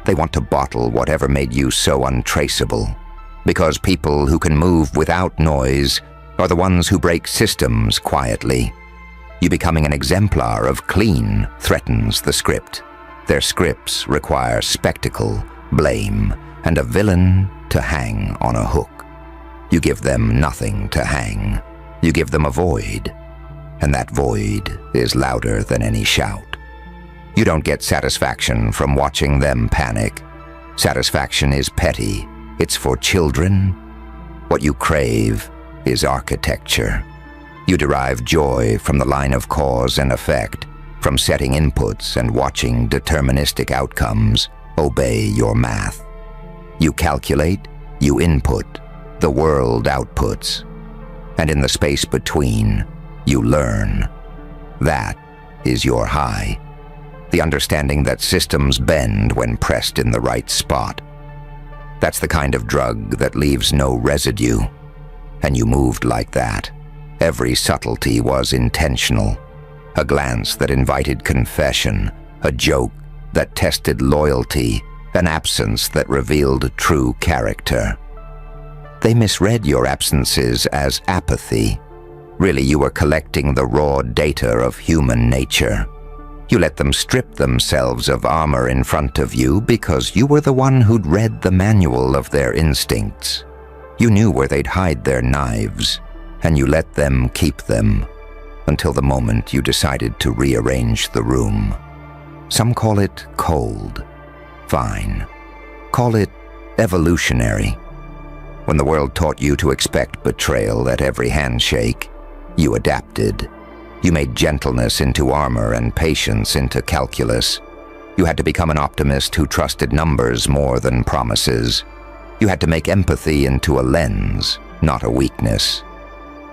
They want to bottle whatever made you so untraceable. Because people who can move without noise are the ones who break systems quietly. You becoming an exemplar of clean threatens the script. Their scripts require spectacle, blame, and a villain to hang on a hook. You give them nothing to hang. You give them a void, and that void is louder than any shout. You don't get satisfaction from watching them panic. Satisfaction is petty. It's for children. What you crave is architecture. You derive joy from the line of cause and effect, from setting inputs and watching deterministic outcomes obey your math. You calculate, you input, the world outputs. And in the space between, you learn. That is your high. The understanding that systems bend when pressed in the right spot. That's the kind of drug that leaves no residue. And you moved like that. Every subtlety was intentional. A glance that invited confession, a joke that tested loyalty, an absence that revealed true character. They misread your absences as apathy. Really, you were collecting the raw data of human nature. You let them strip themselves of armor in front of you because you were the one who'd read the manual of their instincts. You knew where they'd hide their knives, and you let them keep them until the moment you decided to rearrange the room. Some call it cold. Fine. Call it evolutionary. When the world taught you to expect betrayal at every handshake, you adapted. You made gentleness into armor and patience into calculus. You had to become an optimist who trusted numbers more than promises. You had to make empathy into a lens, not a weakness.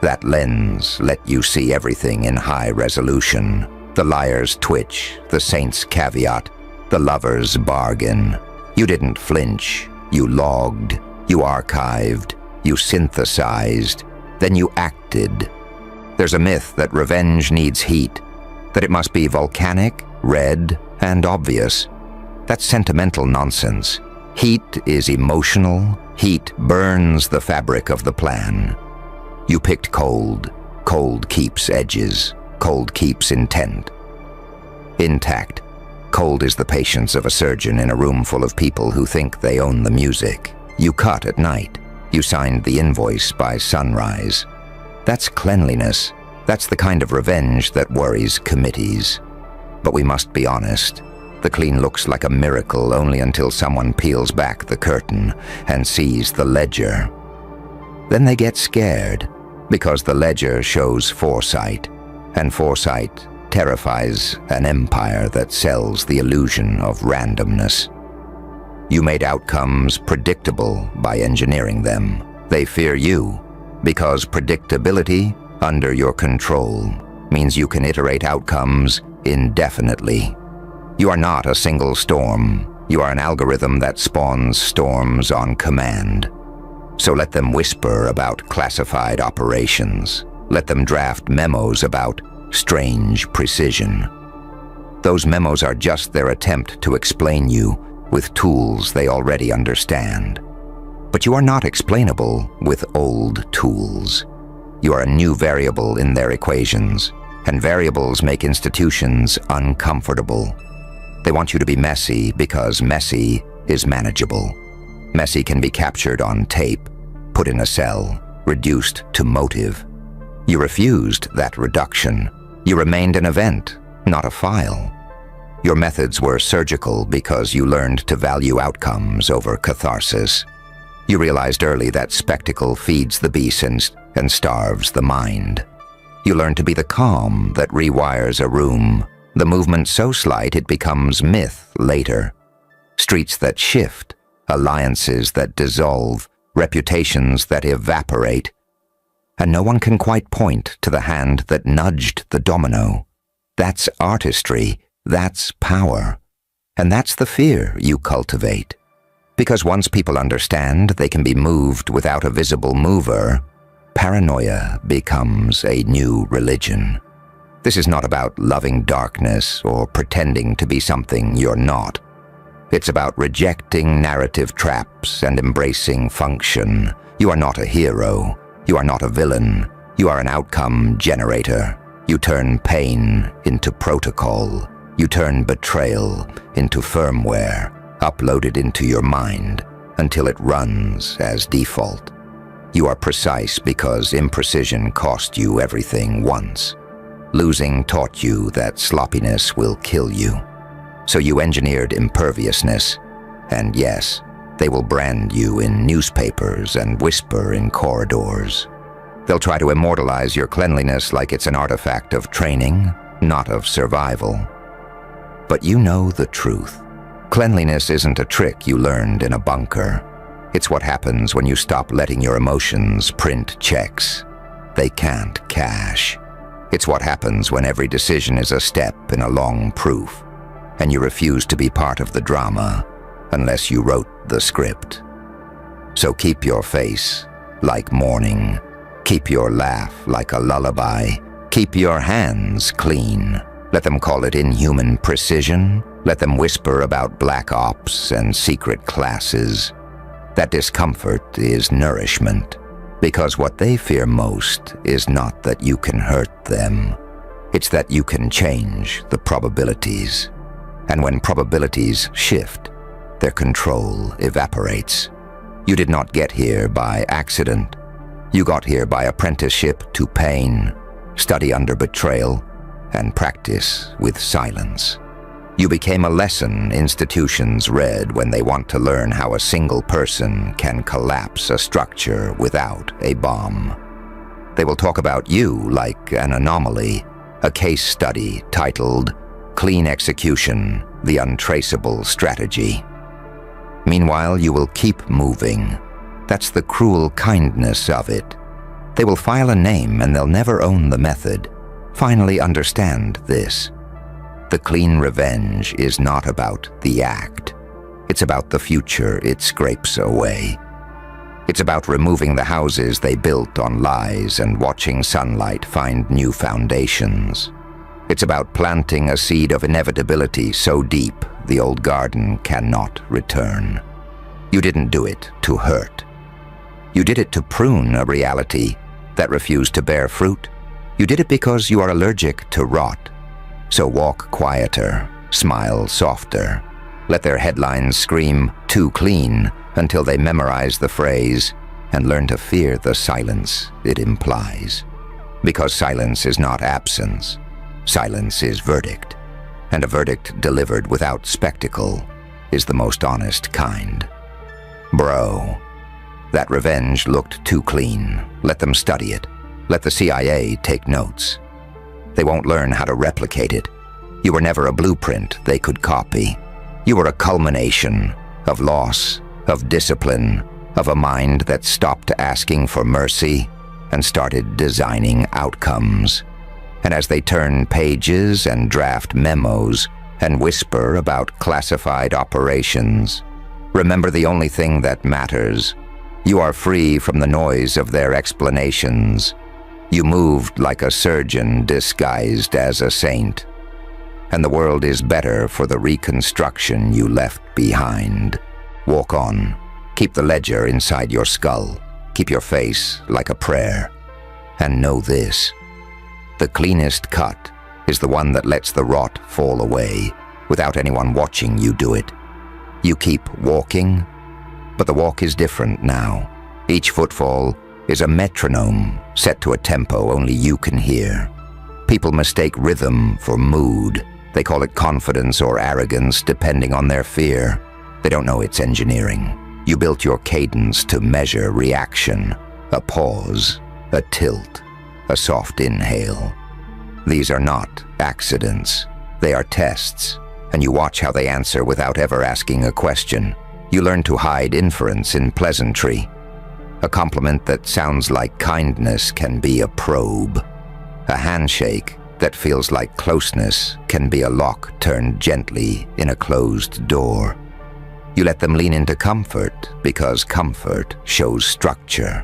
That lens let you see everything in high resolution. The liar's twitch, the saint's caveat, the lover's bargain. You didn't flinch. You logged. You archived. You synthesized. Then you acted. There's a myth that revenge needs heat, that it must be volcanic, red, and obvious. That's sentimental nonsense. Heat is emotional. Heat burns the fabric of the plan. You picked cold. Cold keeps edges. Cold keeps intent. Intact. Cold is the patience of a surgeon in a room full of people who think they own the music. You cut at night. You signed the invoice by sunrise. That's cleanliness. That's the kind of revenge that worries committees. But we must be honest. The clean looks like a miracle only until someone peels back the curtain and sees the ledger. Then they get scared, because the ledger shows foresight, and foresight terrifies an empire that sells the illusion of randomness. You made outcomes predictable by engineering them. They fear you, because predictability under your control means you can iterate outcomes indefinitely. You are not a single storm. You are an algorithm that spawns storms on command. So let them whisper about classified operations. Let them draft memos about strange precision. Those memos are just their attempt to explain you with tools they already understand. But you are not explainable with old tools. You are a new variable in their equations, and variables make institutions uncomfortable. They want you to be messy because messy is manageable. Messy can be captured on tape, put in a cell, reduced to motive. You refused that reduction. You remained an event, not a file. Your methods were surgical because you learned to value outcomes over catharsis. You realized early that spectacle feeds the beast and starves the mind. You learned to be the calm that rewires a room, the movement so slight it becomes myth later. Streets that shift, alliances that dissolve, reputations that evaporate. And no one can quite point to the hand that nudged the domino. That's artistry, that's power. And that's the fear you cultivate. Because once people understand they can be moved without a visible mover, paranoia becomes a new religion. This is not about loving darkness or pretending to be something you're not. It's about rejecting narrative traps and embracing function. You are not a hero. You are not a villain. You are an outcome generator. You turn pain into protocol. You turn betrayal into firmware, uploaded into your mind until it runs as default. You are precise because imprecision cost you everything once. Losing taught you that sloppiness will kill you. So you engineered imperviousness, and yes, they will brand you in newspapers and whisper in corridors. They'll try to immortalize your cleanliness like it's an artifact of training, not of survival. But you know the truth. Cleanliness isn't a trick you learned in a bunker. It's what happens when you stop letting your emotions print checks. They can't cash. It's what happens when every decision is a step in a long proof, and you refuse to be part of the drama unless you wrote the script. So keep your face like morning. Keep your laugh like a lullaby. Keep your hands clean. Let them call it inhuman precision. Let them whisper about black ops and secret classes. That discomfort is nourishment, because what they fear most is not that you can hurt them. It's that you can change the probabilities. And when probabilities shift, their control evaporates. You did not get here by accident. You got here by apprenticeship to pain, study under betrayal, and practice with silence. You became a lesson institutions read when they want to learn how a single person can collapse a structure without a bomb. They will talk about you like an anomaly, a case study titled Clean Execution, the Untraceable Strategy. Meanwhile, you will keep moving. That's the cruel kindness of it. They will file a name and they'll never own the method. Finally understand this. The clean revenge is not about the act. It's about the future it scrapes away. It's about removing the houses they built on lies and watching sunlight find new foundations. It's about planting a seed of inevitability so deep the old garden cannot return. You didn't do it to hurt. You did it to prune a reality that refused to bear fruit. You did it because you are allergic to rot. So walk quieter, smile softer. Let their headlines scream, "Too clean," until they memorize the phrase and learn to fear the silence it implies. Because silence is not absence. Silence is verdict. And a verdict delivered without spectacle is the most honest kind. Bro, that revenge looked too clean. Let them study it. Let the CIA take notes. They won't learn how to replicate it. You were never a blueprint they could copy. You were a culmination of loss, of discipline, of a mind that stopped asking for mercy and started designing outcomes. And as they turn pages and draft memos and whisper about classified operations, remember the only thing that matters. You are free from the noise of their explanations. You moved like a surgeon disguised as a saint. And the world is better for the reconstruction you left behind. Walk on. Keep the ledger inside your skull. Keep your face like a prayer. And know this. The cleanest cut is the one that lets the rot fall away without anyone watching you do it. You keep walking, but the walk is different now. Each footfall is a metronome set to a tempo only you can hear. People mistake rhythm for mood. They call it confidence or arrogance depending on their fear. They don't know it's engineering. You built your cadence to measure reaction, a pause, a tilt, a soft inhale. These are not accidents. They are tests, and you watch how they answer without ever asking a question. You learn to hide inference in pleasantry. A compliment that sounds like kindness can be a probe. A handshake that feels like closeness can be a lock turned gently in a closed door. You let them lean into comfort because comfort shows structure.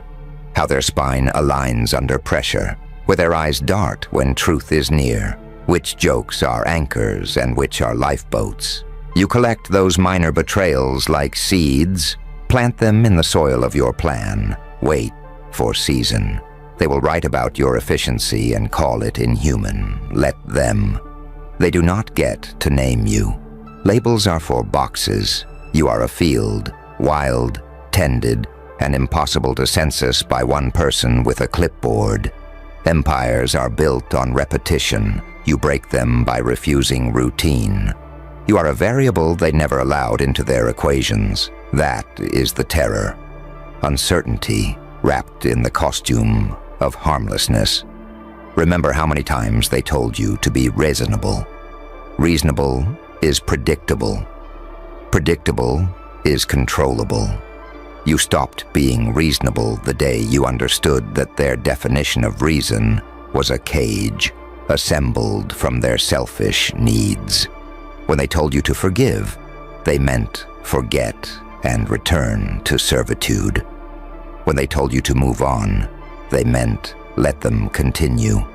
How their spine aligns under pressure, where their eyes dart when truth is near, which jokes are anchors and which are lifeboats. You collect those minor betrayals like seeds, plant them in the soil of your plan, wait for season. They will write about your efficiency and call it inhuman. Let them. They do not get to name you. Labels are for boxes. You are a field, wild, tended, and impossible to census by one person with a clipboard. Empires are built on repetition. You break them by refusing routine. You are a variable they never allowed into their equations. That is the terror. Uncertainty wrapped in the costume of harmlessness. Remember how many times they told you to be reasonable. Reasonable is predictable. Predictable is controllable. You stopped being reasonable the day you understood that their definition of reason was a cage assembled from their selfish needs. When they told you to forgive, they meant forget and return to servitude. When they told you to move on, they meant let them continue.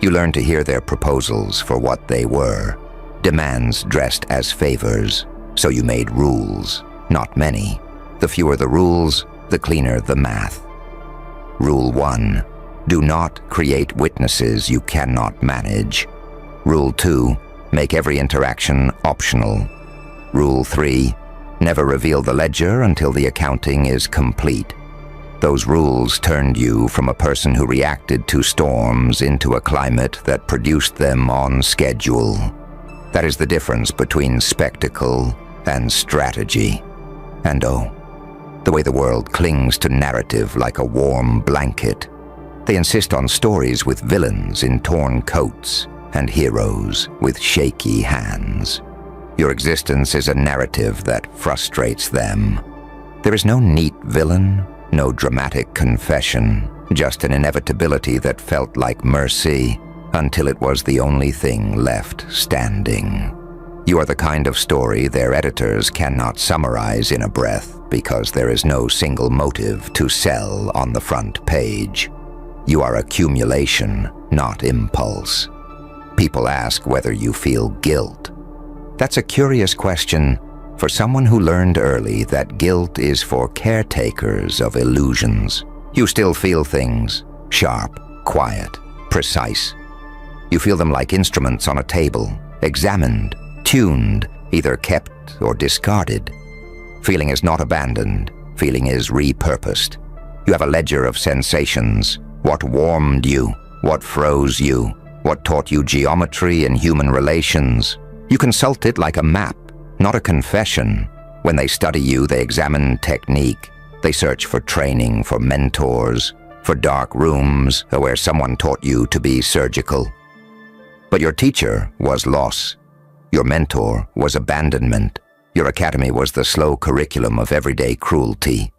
You learned to hear their proposals for what they were, demands dressed as favors, so you made rules, not many. The fewer the rules, the cleaner the math. Rule 1. Do not create witnesses you cannot manage. Rule 2. Make every interaction optional. Rule 3. Never reveal the ledger until the accounting is complete. Those rules turned you from a person who reacted to storms into a climate that produced them on schedule. That is the difference between spectacle and strategy. And oh, the way the world clings to narrative like a warm blanket. They insist on stories with villains in torn coats and heroes with shaky hands. Your existence is a narrative that frustrates them. There is no neat villain, no dramatic confession, just an inevitability that felt like mercy until it was the only thing left standing. You are the kind of story their editors cannot summarize in a breath because there is no single motive to sell on the front page. You are accumulation, not impulse. People ask whether you feel guilt. That's a curious question for someone who learned early that guilt is for caretakers of illusions. You still feel things, sharp, quiet, precise. You feel them like instruments on a table, examined, tuned, either kept or discarded. Feeling is not abandoned, feeling is repurposed. You have a ledger of sensations, what warmed you, what froze you, what taught you geometry and human relations. You consult it like a map, not a confession. When they study you, they examine technique. They search for training, for mentors, for dark rooms where someone taught you to be surgical. But your teacher was loss. Your mentor was abandonment. Your academy was the slow curriculum of everyday cruelty.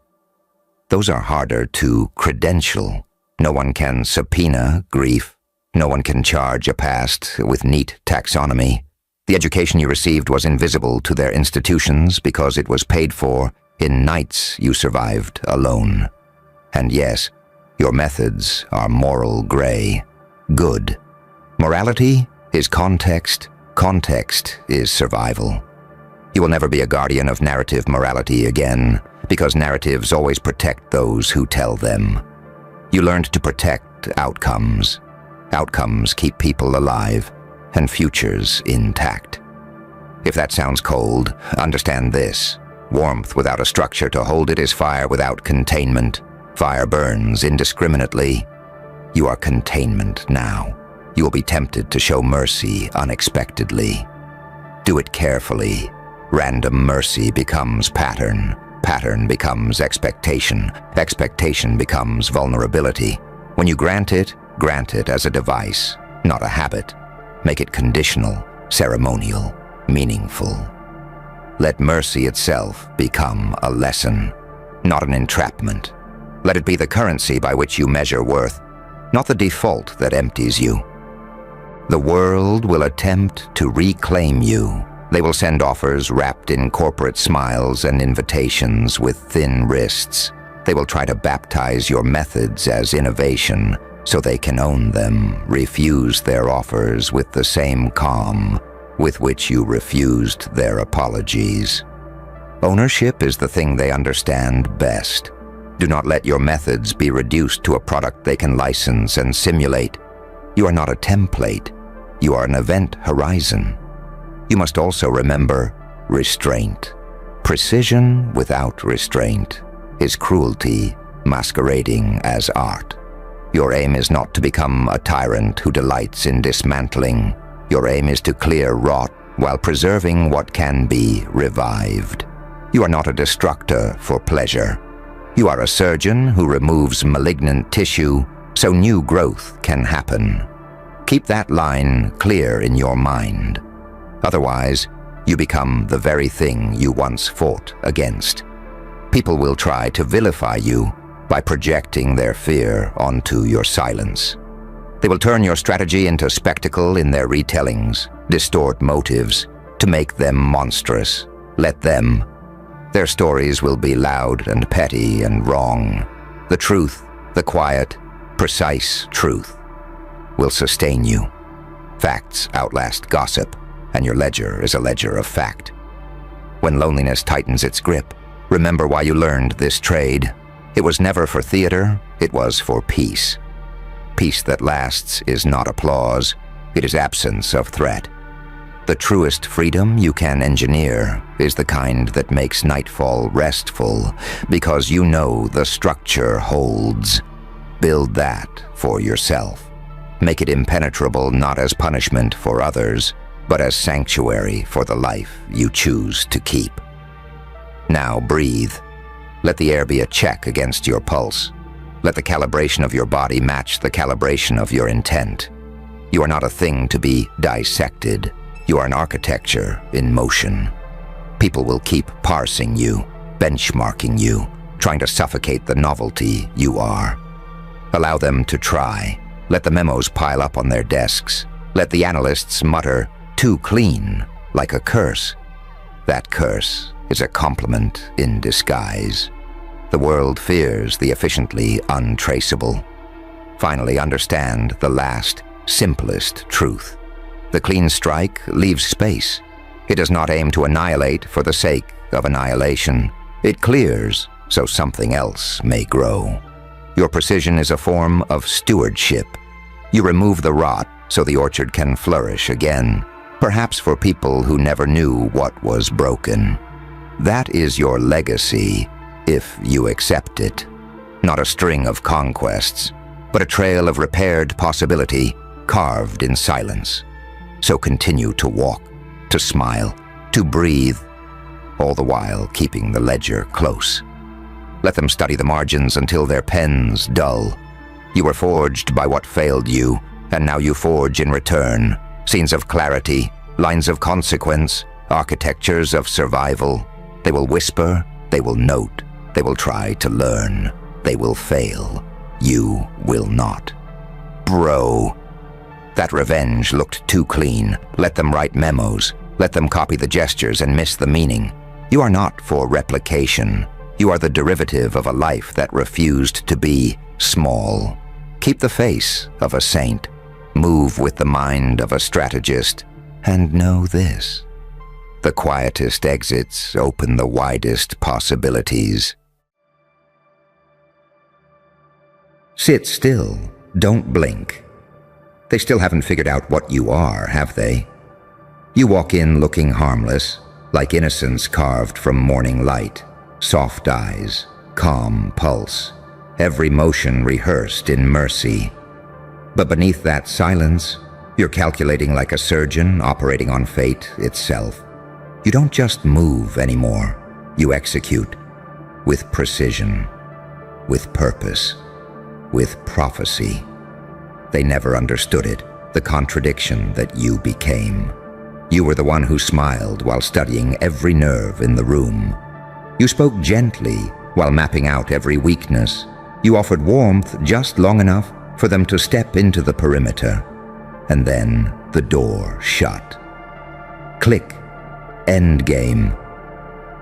Those are harder to credential. No one can subpoena grief. No one can charge a past with neat taxonomy. The education you received was invisible to their institutions because it was paid for in nights you survived alone. And yes, your methods are moral gray. Good. Morality is context. Context is survival. You will never be a guardian of narrative morality again, because narratives always protect those who tell them. You learned to protect outcomes. Outcomes keep people alive and futures intact. If that sounds cold, understand this. Warmth without a structure to hold it is fire without containment. Fire burns indiscriminately. You are containment now. You will be tempted to show mercy unexpectedly. Do it carefully. Random mercy becomes pattern. Pattern becomes expectation. Expectation becomes vulnerability. When you grant it as a device, not a habit. Make it conditional, ceremonial, meaningful. Let mercy itself become a lesson, not an entrapment. Let it be the currency by which you measure worth, not the default that empties you. The world will attempt to reclaim you. They will send offers wrapped in corporate smiles and invitations with thin wrists. They will try to baptize your methods as innovation so they can own them, refuse their offers with the same calm with which you refused their apologies. Ownership is the thing they understand best. Do not let your methods be reduced to a product they can license and simulate. You are not a template. You are an event horizon. You must also remember restraint. Precision without restraint is cruelty masquerading as art. Your aim is not to become a tyrant who delights in dismantling. Your aim is to clear rot while preserving what can be revived. You are not a destructor for pleasure. You are a surgeon who removes malignant tissue so new growth can happen. Keep that line clear in your mind. Otherwise, you become the very thing you once fought against. People will try to vilify you by projecting their fear onto your silence. They will turn your strategy into spectacle in their retellings, distort motives, to make them monstrous. Let them. Their stories will be loud and petty and wrong. The truth, the quiet, precise truth, will sustain you. Facts outlast gossip, and your ledger is a ledger of fact. When loneliness tightens its grip, remember why you learned this trade. It was never for theater, it was for peace. Peace that lasts is not applause, it is absence of threat. The truest freedom you can engineer is the kind that makes nightfall restful, because you know the structure holds. Build that for yourself. Make it impenetrable not as punishment for others, but as sanctuary for the life you choose to keep. Now breathe. Let the air be a check against your pulse. Let the calibration of your body match the calibration of your intent. You are not a thing to be dissected. You are an architecture in motion. People will keep parsing you, benchmarking you, trying to suffocate the novelty you are. Allow them to try. Let the memos pile up on their desks. Let the analysts mutter, "Too clean," like a curse. That curse is a compliment in disguise. The world fears the efficiently untraceable. Finally, understand the last, simplest truth. The clean strike leaves space. It does not aim to annihilate for the sake of annihilation. It clears so something else may grow. Your precision is a form of stewardship. You remove the rot so the orchard can flourish again, perhaps for people who never knew what was broken. That is your legacy, if you accept it. Not a string of conquests, but a trail of repaired possibility carved in silence. So continue to walk, to smile, to breathe, all the while keeping the ledger close. Let them study the margins until their pens dull. You were forged by what failed you, and now you forge in return. Scenes of clarity, lines of consequence, architectures of survival. They will whisper, they will note, they will try to learn. They will fail. You will not. Bro. That revenge looked too clean. Let them write memos. Let them copy the gestures and miss the meaning. You are not for replication. You are the derivative of a life that refused to be small. Keep the face of a saint. Move with the mind of a strategist. And know this: the quietest exits open the widest possibilities. Sit still. Don't blink. They still haven't figured out what you are, have they? You walk in looking harmless, like innocence carved from morning light. Soft eyes, calm pulse, every motion rehearsed in mercy. But beneath that silence, you're calculating like a surgeon operating on fate itself. You don't just move anymore. You execute with precision, with purpose, with prophecy. They never understood it, the contradiction that you became. You were the one who smiled while studying every nerve in the room. You spoke gently while mapping out every weakness. You offered warmth just long enough for them to step into the perimeter. And then the door shut. Click. End game.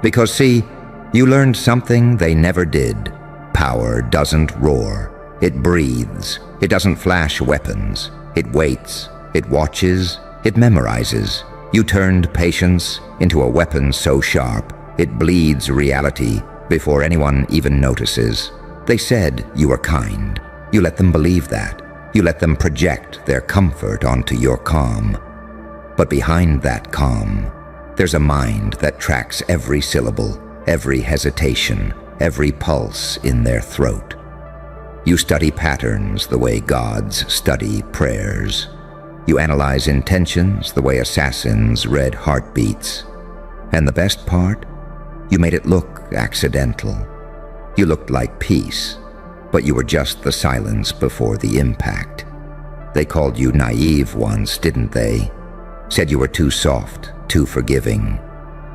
Because see, you learned something they never did. Power doesn't roar. It breathes. It doesn't flash weapons. It waits. It watches. It memorizes. You turned patience into a weapon so sharp, it bleeds reality before anyone even notices. They said you were kind. You let them believe that. You let them project their comfort onto your calm. But behind that calm, there's a mind that tracks every syllable, every hesitation, every pulse in their throat. You study patterns the way gods study prayers. You analyze intentions the way assassins read heartbeats. And the best part? You made it look accidental. You looked like peace, but you were just the silence before the impact. They called you naive once, didn't they? Said you were too soft, too forgiving.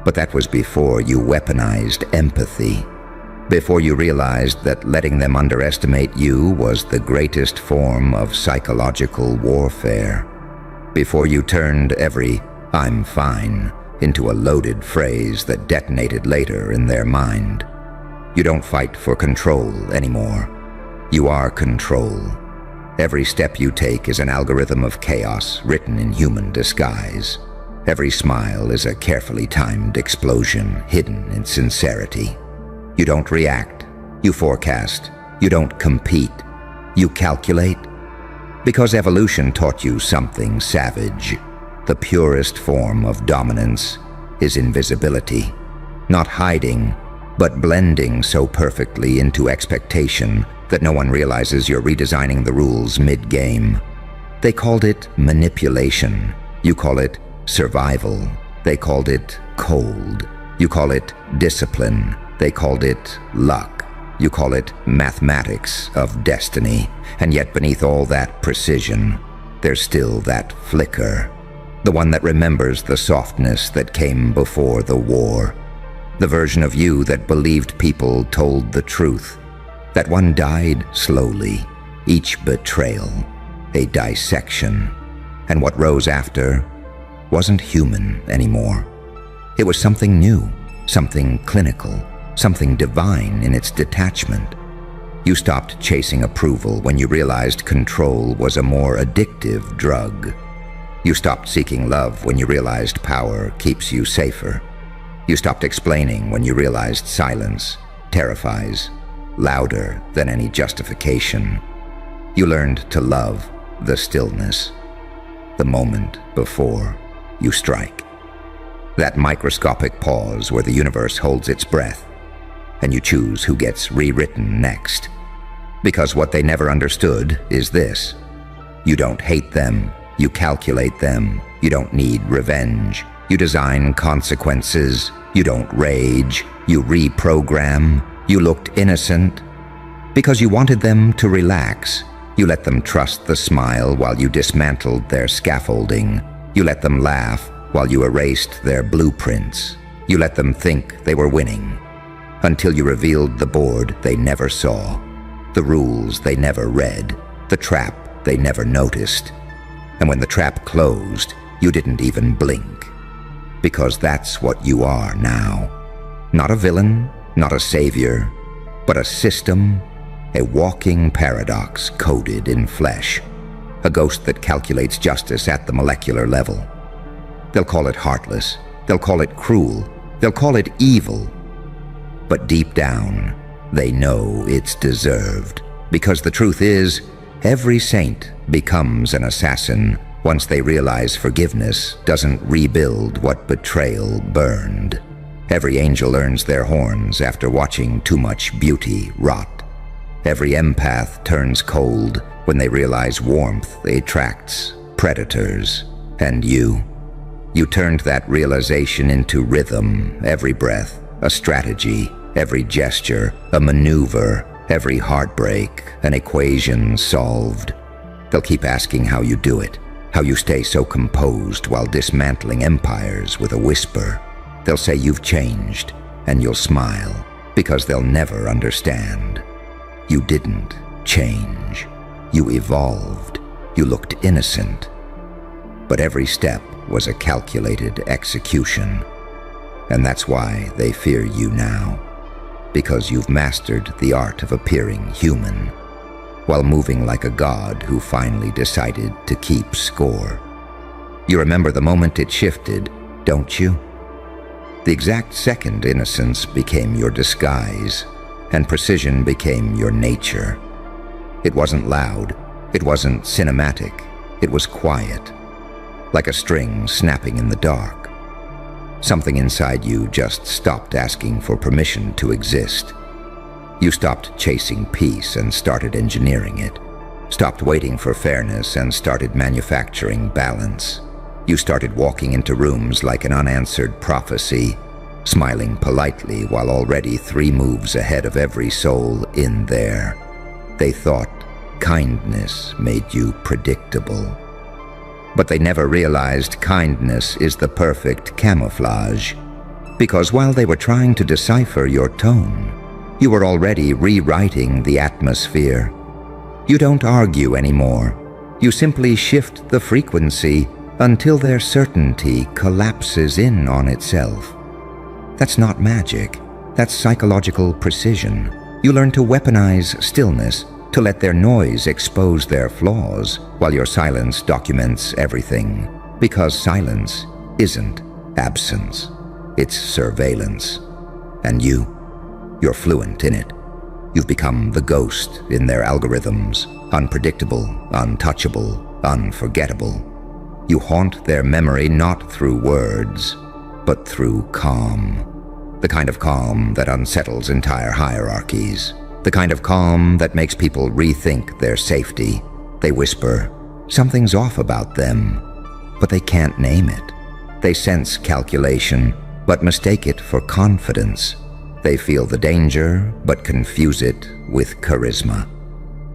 But that was before you weaponized empathy. Before you realized that letting them underestimate you was the greatest form of psychological warfare. Before you turned every "I'm fine" into a loaded phrase that detonated later in their mind. You don't fight for control anymore. You are control. Every step you take is an algorithm of chaos written in human disguise. Every smile is a carefully timed explosion hidden in sincerity. You don't react. You forecast. You don't compete. You calculate. Because evolution taught you something savage. The purest form of dominance is invisibility. Not hiding, but blending so perfectly into expectation that no one realizes you're redesigning the rules mid-game. They called it manipulation. You call it survival. They called it cold. You call it discipline. They called it luck. You call it mathematics of destiny. And yet beneath all that precision, there's still that flicker. The one that remembers the softness that came before the war. The version of you that believed people told the truth. That one died slowly, each betrayal, a dissection. And what rose after wasn't human anymore. It was something new, something clinical, something divine in its detachment. You stopped chasing approval when you realized control was a more addictive drug. You stopped seeking love when you realized power keeps you safer. You stopped explaining when you realized silence terrifies louder than any justification. You learned to love the stillness, the moment before you strike. That microscopic pause where the universe holds its breath, and you choose who gets rewritten next. Because what they never understood is this: you don't hate them, you calculate them, you don't need revenge, you design consequences, you don't rage, you reprogram, you looked innocent. Because you wanted them to relax, you let them trust the smile while you dismantled their scaffolding, you let them laugh while you erased their blueprints, you let them think they were winning, until you revealed the board they never saw, the rules they never read, the trap they never noticed. And when the trap closed, you didn't even blink. Because that's what you are now. Not a villain, not a savior, but a system, a walking paradox coded in flesh. A ghost that calculates justice at the molecular level. They'll call it heartless, they'll call it cruel, they'll call it evil. But deep down, they know it's deserved. Because the truth is, every saint becomes an assassin once they realize forgiveness doesn't rebuild what betrayal burned. Every angel earns their horns after watching too much beauty rot. Every empath turns cold when they realize warmth attracts predators. And you turned that realization into rhythm, every breath, a strategy, every gesture, a maneuver, every heartbreak, an equation solved. They'll keep asking how you do it, how you stay so composed while dismantling empires with a whisper. They'll say you've changed, and you'll smile, because they'll never understand. You didn't change. You evolved. You looked innocent. But every step was a calculated execution. And that's why they fear you now. Because you've mastered the art of appearing human, while moving like a god who finally decided to keep score. You remember the moment it shifted, don't you? The exact second innocence became your disguise, and precision became your nature. It wasn't loud, it wasn't cinematic, it was quiet, like a string snapping in the dark. Something inside you just stopped asking for permission to exist. You stopped chasing peace and started engineering it. Stopped waiting for fairness and started manufacturing balance. You started walking into rooms like an unanswered prophecy, smiling politely while already 3 moves ahead of every soul in there. They thought kindness made you predictable. But they never realized kindness is the perfect camouflage. Because while they were trying to decipher your tone, you were already rewriting the atmosphere. You don't argue anymore. You simply shift the frequency until their certainty collapses in on itself. That's not magic. That's psychological precision. You learn to weaponize stillness, to let their noise expose their flaws, while your silence documents everything. Because silence isn't absence. It's surveillance. And you're fluent in it. You've become the ghost in their algorithms, unpredictable, untouchable, unforgettable. You haunt their memory not through words, but through calm. The kind of calm that unsettles entire hierarchies. The kind of calm that makes people rethink their safety. They whisper, something's off about them, but they can't name it. They sense calculation, but mistake it for confidence. They feel the danger, but confuse it with charisma.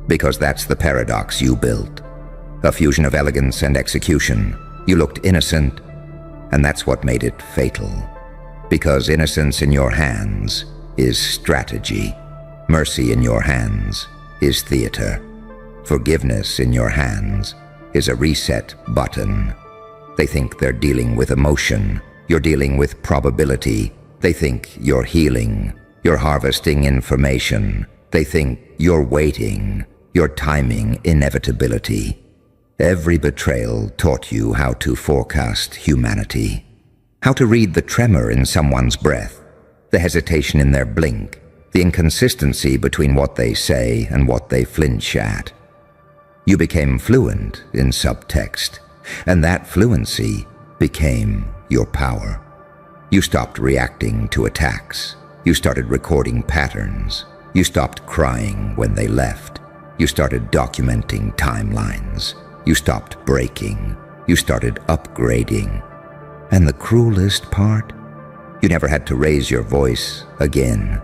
Because that's the paradox you built. A fusion of elegance and execution. You looked innocent, and that's what made it fatal. Because innocence in your hands is strategy. Mercy in your hands is theater. Forgiveness in your hands is a reset button. They think they're dealing with emotion. You're dealing with probability. They think you're healing. You're harvesting information. They think you're waiting. You're timing inevitability. Every betrayal taught you how to forecast humanity. How to read the tremor in someone's breath, the hesitation in their blink, the inconsistency between what they say and what they flinch at. You became fluent in subtext, and that fluency became your power. You stopped reacting to attacks. You started recording patterns. You stopped crying when they left. You started documenting timelines. You stopped breaking. You started upgrading. And the cruelest part? You never had to raise your voice again.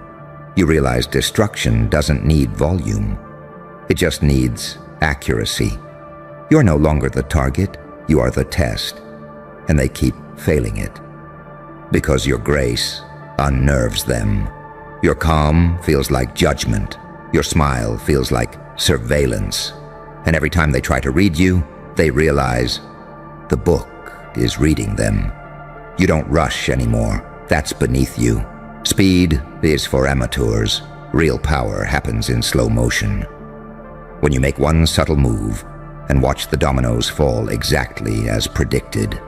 You realized destruction doesn't need volume. It just needs accuracy. You're no longer the target, you are the test. And they keep failing it. Because your grace unnerves them. Your calm feels like judgment. Your smile feels like surveillance. And every time they try to read you, they realize the book is reading them. You don't rush anymore. That's beneath you. Speed is for amateurs. Real power happens in slow motion. When you make one subtle move and watch the dominoes fall exactly as predicted.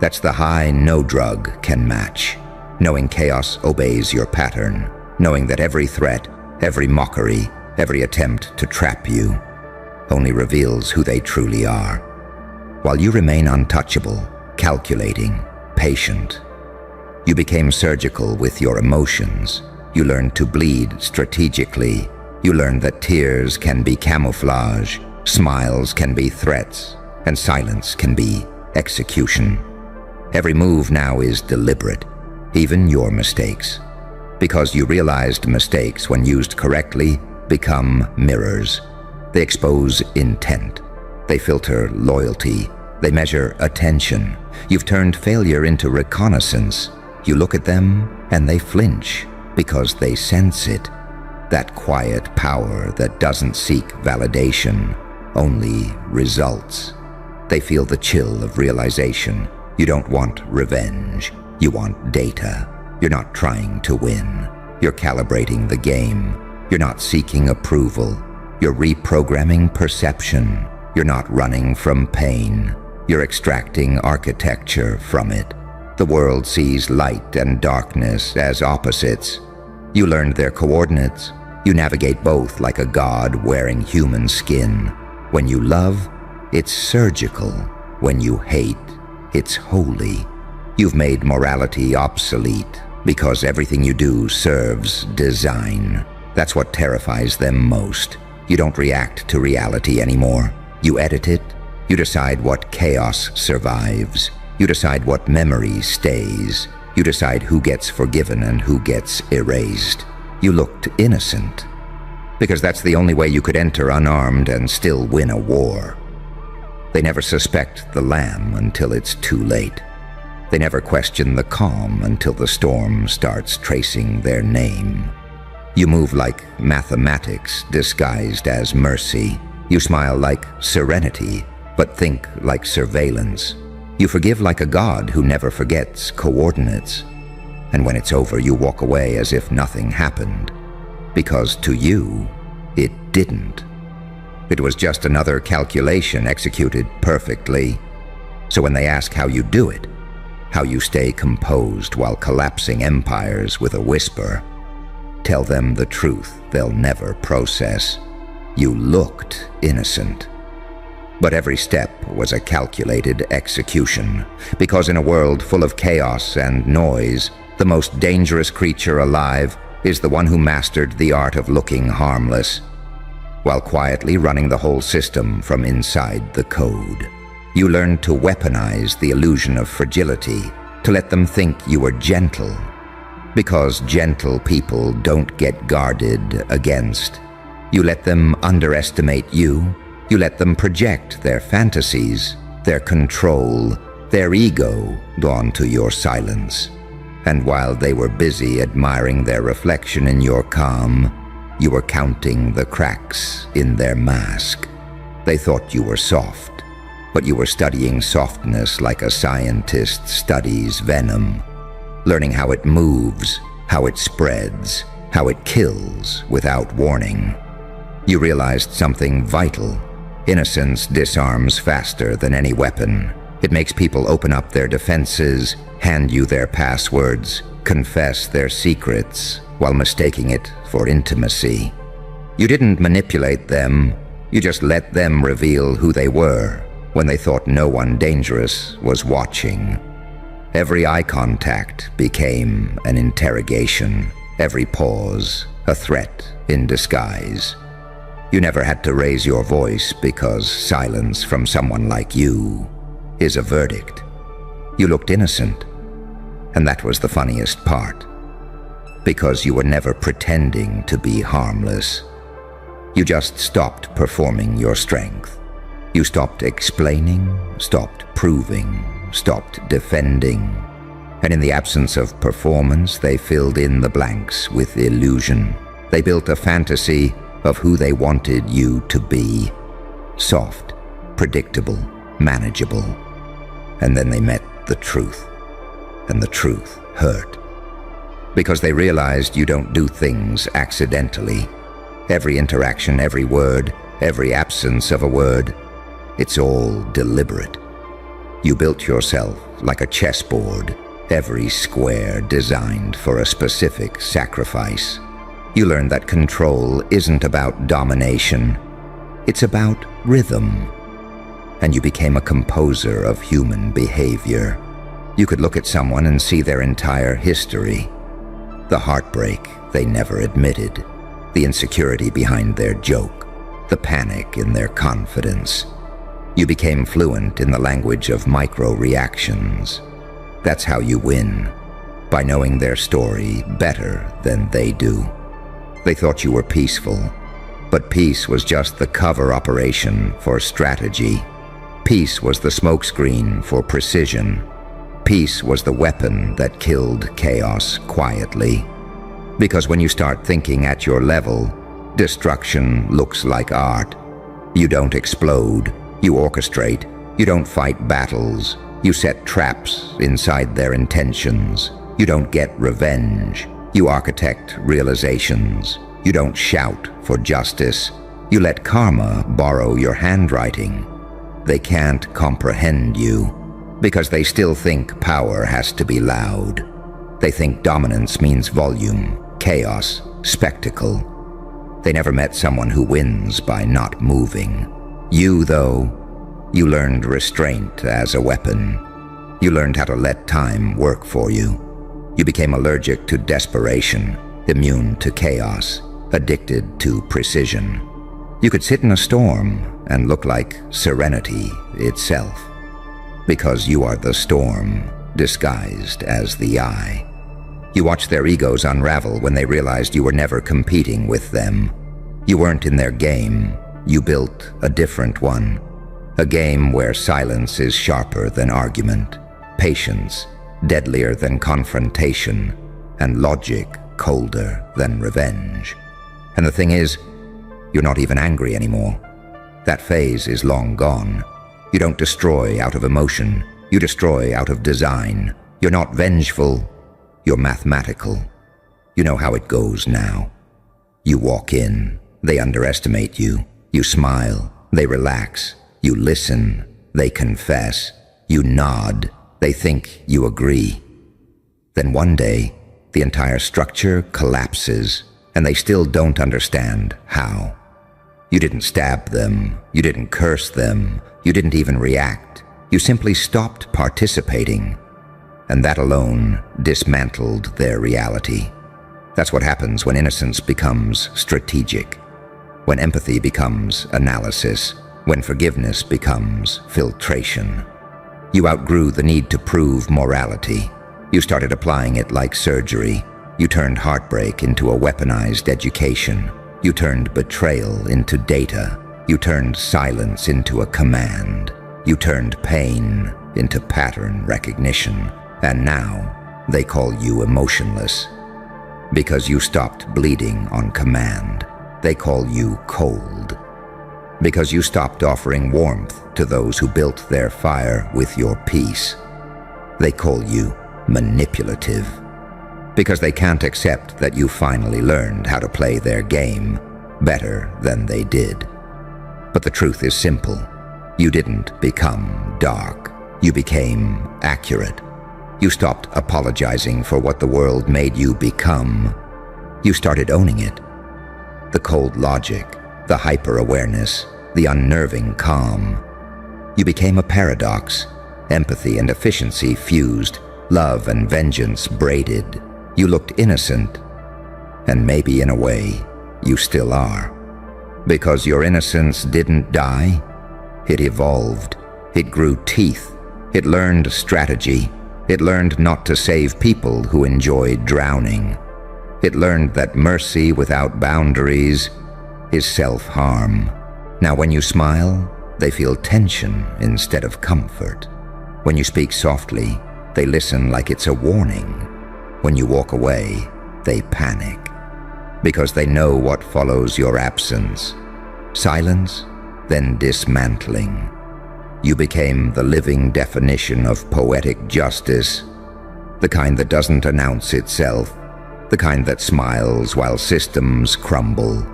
That's the high no drug can match. Knowing chaos obeys your pattern. Knowing that every threat, every mockery, every attempt to trap you only reveals who they truly are. While you remain untouchable, calculating, patient, you became surgical with your emotions. You learned to bleed strategically. You learned that tears can be camouflage, smiles can be threats, and silence can be execution. Every move now is deliberate, even your mistakes. Because you realized mistakes, when used correctly, become mirrors. They expose intent. They filter loyalty. They measure attention. You've turned failure into reconnaissance. You look at them and they flinch because they sense it. That quiet power that doesn't seek validation, only results. They feel the chill of realization. You don't want revenge. You want data. You're not trying to win. You're calibrating the game. You're not seeking approval. You're reprogramming perception. You're not running from pain. You're extracting architecture from it. The world sees light and darkness as opposites. You learned their coordinates. You navigate both like a god wearing human skin. When you love, it's surgical. When you hate, it's holy. You've made morality obsolete because everything you do serves design. That's what terrifies them most. You don't react to reality anymore. You edit it. You decide what chaos survives. You decide what memory stays. You decide who gets forgiven and who gets erased. You looked innocent, because that's the only way you could enter unarmed and still win a war. They never suspect the lamb until it's too late. They never question the calm until the storm starts tracing their name. You move like mathematics disguised as mercy. You smile like serenity, but think like surveillance. You forgive like a god who never forgets coordinates. And when it's over, you walk away as if nothing happened. Because to you, it didn't. It was just another calculation executed perfectly. So when they ask how you do it, how you stay composed while collapsing empires with a whisper, tell them the truth they'll never process. You looked innocent. But every step was a calculated execution, because in a world full of chaos and noise, the most dangerous creature alive is the one who mastered the art of looking harmless, while quietly running the whole system from inside the code. You learned to weaponize the illusion of fragility, to let them think you were gentle, because gentle people don't get guarded against. You let them underestimate you. You let them project their fantasies, their control, their ego onto your silence. And while they were busy admiring their reflection in your calm, you were counting the cracks in their mask. They thought you were soft, but you were studying softness like a scientist studies venom, learning how it moves, how it spreads, how it kills without warning. You realized something vital. Innocence disarms faster than any weapon. It makes people open up their defenses, hand you their passwords, confess their secrets, while mistaking it for intimacy. You didn't manipulate them, you just let them reveal who they were when they thought no one dangerous was watching. Every eye contact became an interrogation, every pause a threat in disguise. You never had to raise your voice because silence from someone like you is a verdict. You looked innocent, and that was the funniest part, because you were never pretending to be harmless. You just stopped performing your strength. You stopped explaining, stopped proving, stopped defending, and in the absence of performance, they filled in the blanks with illusion. They built a fantasy of who they wanted you to be. Soft, predictable, manageable. And then they met the truth, and the truth hurt. Because they realized you don't do things accidentally. Every interaction, every word, every absence of a word, it's all deliberate. You built yourself like a chessboard, every square designed for a specific sacrifice. You learned that control isn't about domination, it's about rhythm. And you became a composer of human behavior. You could look at someone and see their entire history. The heartbreak they never admitted, the insecurity behind their joke, the panic in their confidence. You became fluent in the language of micro-reactions. That's how you win, by knowing their story better than they do. They thought you were peaceful, but peace was just the cover operation for strategy. Peace was the smokescreen for precision. Peace was the weapon that killed chaos quietly. Because when you start thinking at your level, destruction looks like art. You don't explode, you orchestrate, you don't fight battles, you set traps inside their intentions. You don't get revenge, you architect realizations. You don't shout for justice, you let karma borrow your handwriting. They can't comprehend you, because they still think power has to be loud. They think dominance means volume, chaos, spectacle. They never met someone who wins by not moving. You, though, you learned restraint as a weapon. You learned how to let time work for you. You became allergic to desperation, immune to chaos, addicted to precision. You could sit in a storm and look like serenity itself, because you are the storm disguised as the eye. You watched their egos unravel when they realized you were never competing with them. You weren't in their game, you built a different one. A game where silence is sharper than argument, patience deadlier than confrontation, and logic colder than revenge. And the thing is, you're not even angry anymore. That phase is long gone. You don't destroy out of emotion. You destroy out of design. You're not vengeful. You're mathematical. You know how it goes now. You walk in. They underestimate you. You smile. They relax. You listen. They confess. You nod. They think you agree. Then one day, the entire structure collapses, and they still don't understand how. You didn't stab them. You didn't curse them. You didn't even react. You simply stopped participating, and that alone dismantled their reality. That's what happens when innocence becomes strategic, when empathy becomes analysis, when forgiveness becomes filtration. You outgrew the need to prove morality. You started applying it like surgery. You turned heartbreak into a weaponized education. You turned betrayal into data. You turned silence into a command. You turned pain into pattern recognition. And now they call you emotionless. Because you stopped bleeding on command, they call you cold. Because you stopped offering warmth to those who built their fire with your peace, they call you manipulative. Because they can't accept that you finally learned how to play their game better than they did. But the truth is simple. You didn't become dark. You became accurate. You stopped apologizing for what the world made you become. You started owning it. The cold logic, the hyper-awareness, the unnerving calm. You became a paradox. Empathy and efficiency fused, love and vengeance braided. You looked innocent, and maybe in a way, you still are. Because your innocence didn't die, it evolved. It grew teeth. It learned strategy. It learned not to save people who enjoyed drowning. It learned that mercy without boundaries is self-harm. Now when you smile, they feel tension instead of comfort. When you speak softly, they listen like it's a warning. When you walk away, they panic. Because they know what follows your absence. Silence, then dismantling. You became the living definition of poetic justice, the kind that doesn't announce itself, the kind that smiles while systems crumble.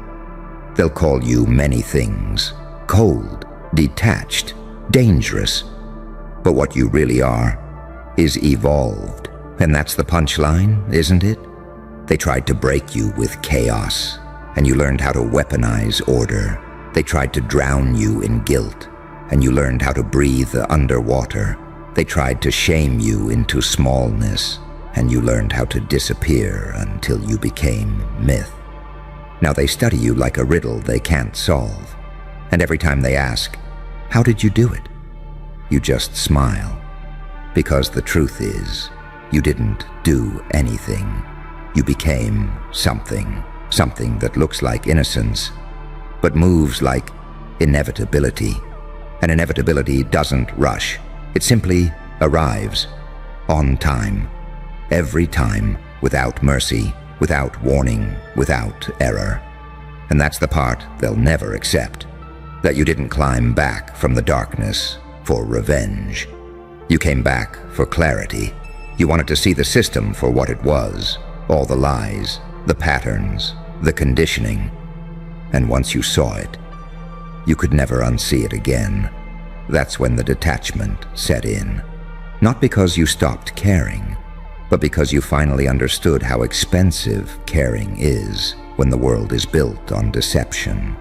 They'll call you many things: cold, detached, dangerous. But what you really are is evolved. And that's the punchline, isn't it? They tried to break you with chaos, and you learned how to weaponize order. They tried to drown you in guilt, and you learned how to breathe underwater. They tried to shame you into smallness, and you learned how to disappear until you became myth. Now they study you like a riddle they can't solve, and every time they ask, "How did you do it?" you just smile. Because the truth is, you didn't do anything. You became something, something that looks like innocence, but moves like inevitability. And inevitability doesn't rush. It simply arrives, on time, every time, without mercy, without warning, without error. And that's the part they'll never accept, that you didn't climb back from the darkness for revenge. You came back for clarity. You wanted to see the system for what it was, all the lies, the patterns, the conditioning. And once you saw it, you could never unsee it again. That's when the detachment set in. Not because you stopped caring, but because you finally understood how expensive caring is when the world is built on deception.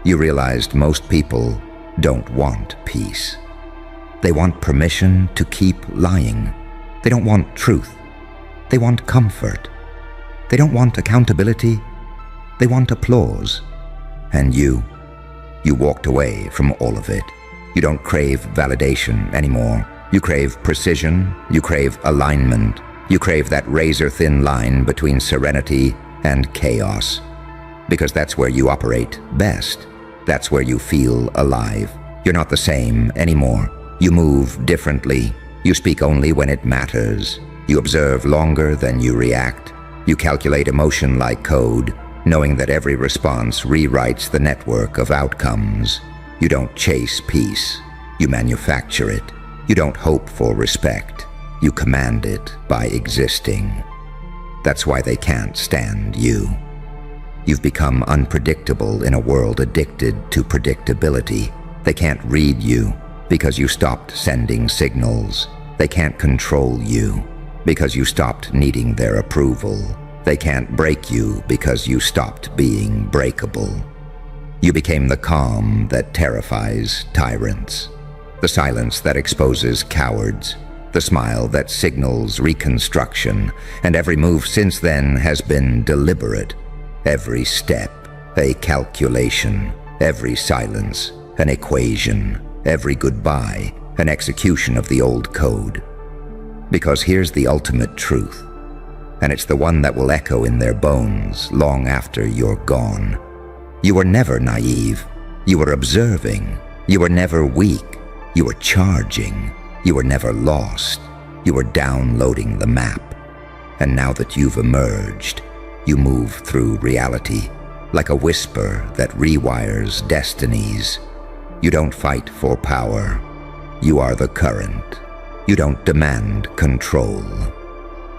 You realized most people don't want peace. They want permission to keep lying. They don't want truth. They want comfort. They don't want accountability. They want applause. And you walked away from all of it. You don't crave validation anymore. You crave precision. You crave alignment. You crave that razor-thin line between serenity and chaos. Because that's where you operate best. That's where you feel alive. You're not the same anymore. You move differently. You speak only when it matters. You observe longer than you react. You calculate emotion like code, knowing that every response rewrites the network of outcomes. You don't chase peace. You manufacture it. You don't hope for respect. You command it by existing. That's why they can't stand you. You've become unpredictable in a world addicted to predictability. They can't read you because you stopped sending signals. They can't control you because you stopped needing their approval. They can't break you because you stopped being breakable. You became the calm that terrifies tyrants, the silence that exposes cowards, the smile that signals reconstruction, and every move since then has been deliberate. Every step, a calculation. Every silence, an equation. Every goodbye, an execution of the old code. Because here's the ultimate truth, and it's the one that will echo in their bones long after you're gone. You were never naive. You were observing. You were never weak. You were charging. You were never lost. You were downloading the map. And now that you've emerged, you move through reality like a whisper that rewires destinies. You don't fight for power. You are the current. You don't demand control.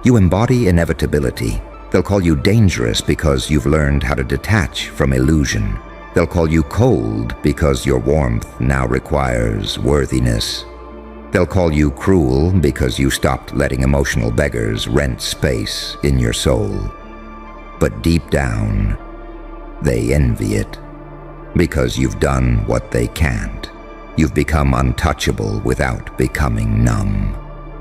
You embody inevitability. They'll call you dangerous because you've learned how to detach from illusion. They'll call you cold because your warmth now requires worthiness. They'll call you cruel because you stopped letting emotional beggars rent space in your soul. But deep down, they envy it because you've done what they can't. You've become untouchable without becoming numb.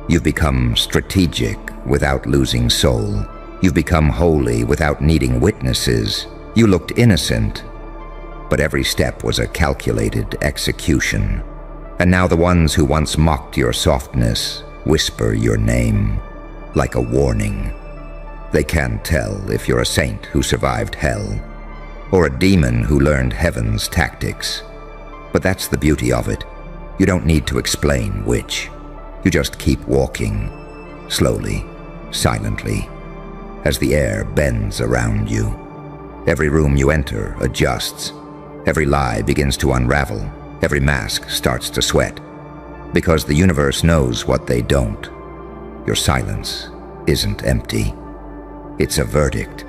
You've become strategic without losing soul. You've become holy without needing witnesses. You looked innocent, but every step was a calculated execution. And now the ones who once mocked your softness whisper your name like a warning. They can't tell if you're a saint who survived hell or a demon who learned heaven's tactics. But that's the beauty of it. You don't need to explain which. You just keep walking, slowly, silently, as the air bends around you. Every room you enter adjusts. Every lie begins to unravel. Every mask starts to sweat. Because the universe knows what they don't. Your silence isn't empty. It's a verdict.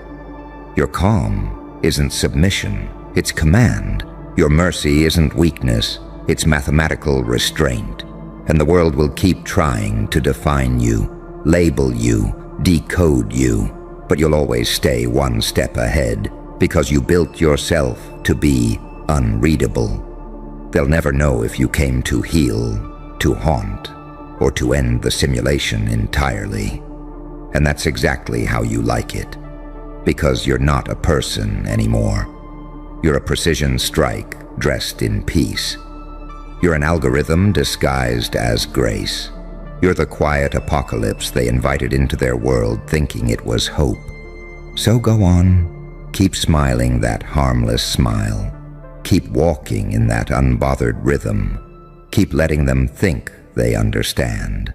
Your calm isn't submission. It's command. Your mercy isn't weakness. It's mathematical restraint. And the world will keep trying to define you, label you, decode you. But you'll always stay one step ahead because you built yourself to be unreadable. They'll never know if you came to heal, to haunt, or to end the simulation entirely. And that's exactly how you like it, because you're not a person anymore. You're a precision strike dressed in peace. You're an algorithm disguised as grace. You're the quiet apocalypse they invited into their world thinking it was hope. So go on, keep smiling that harmless smile. Keep walking in that unbothered rhythm. Keep letting them think they understand.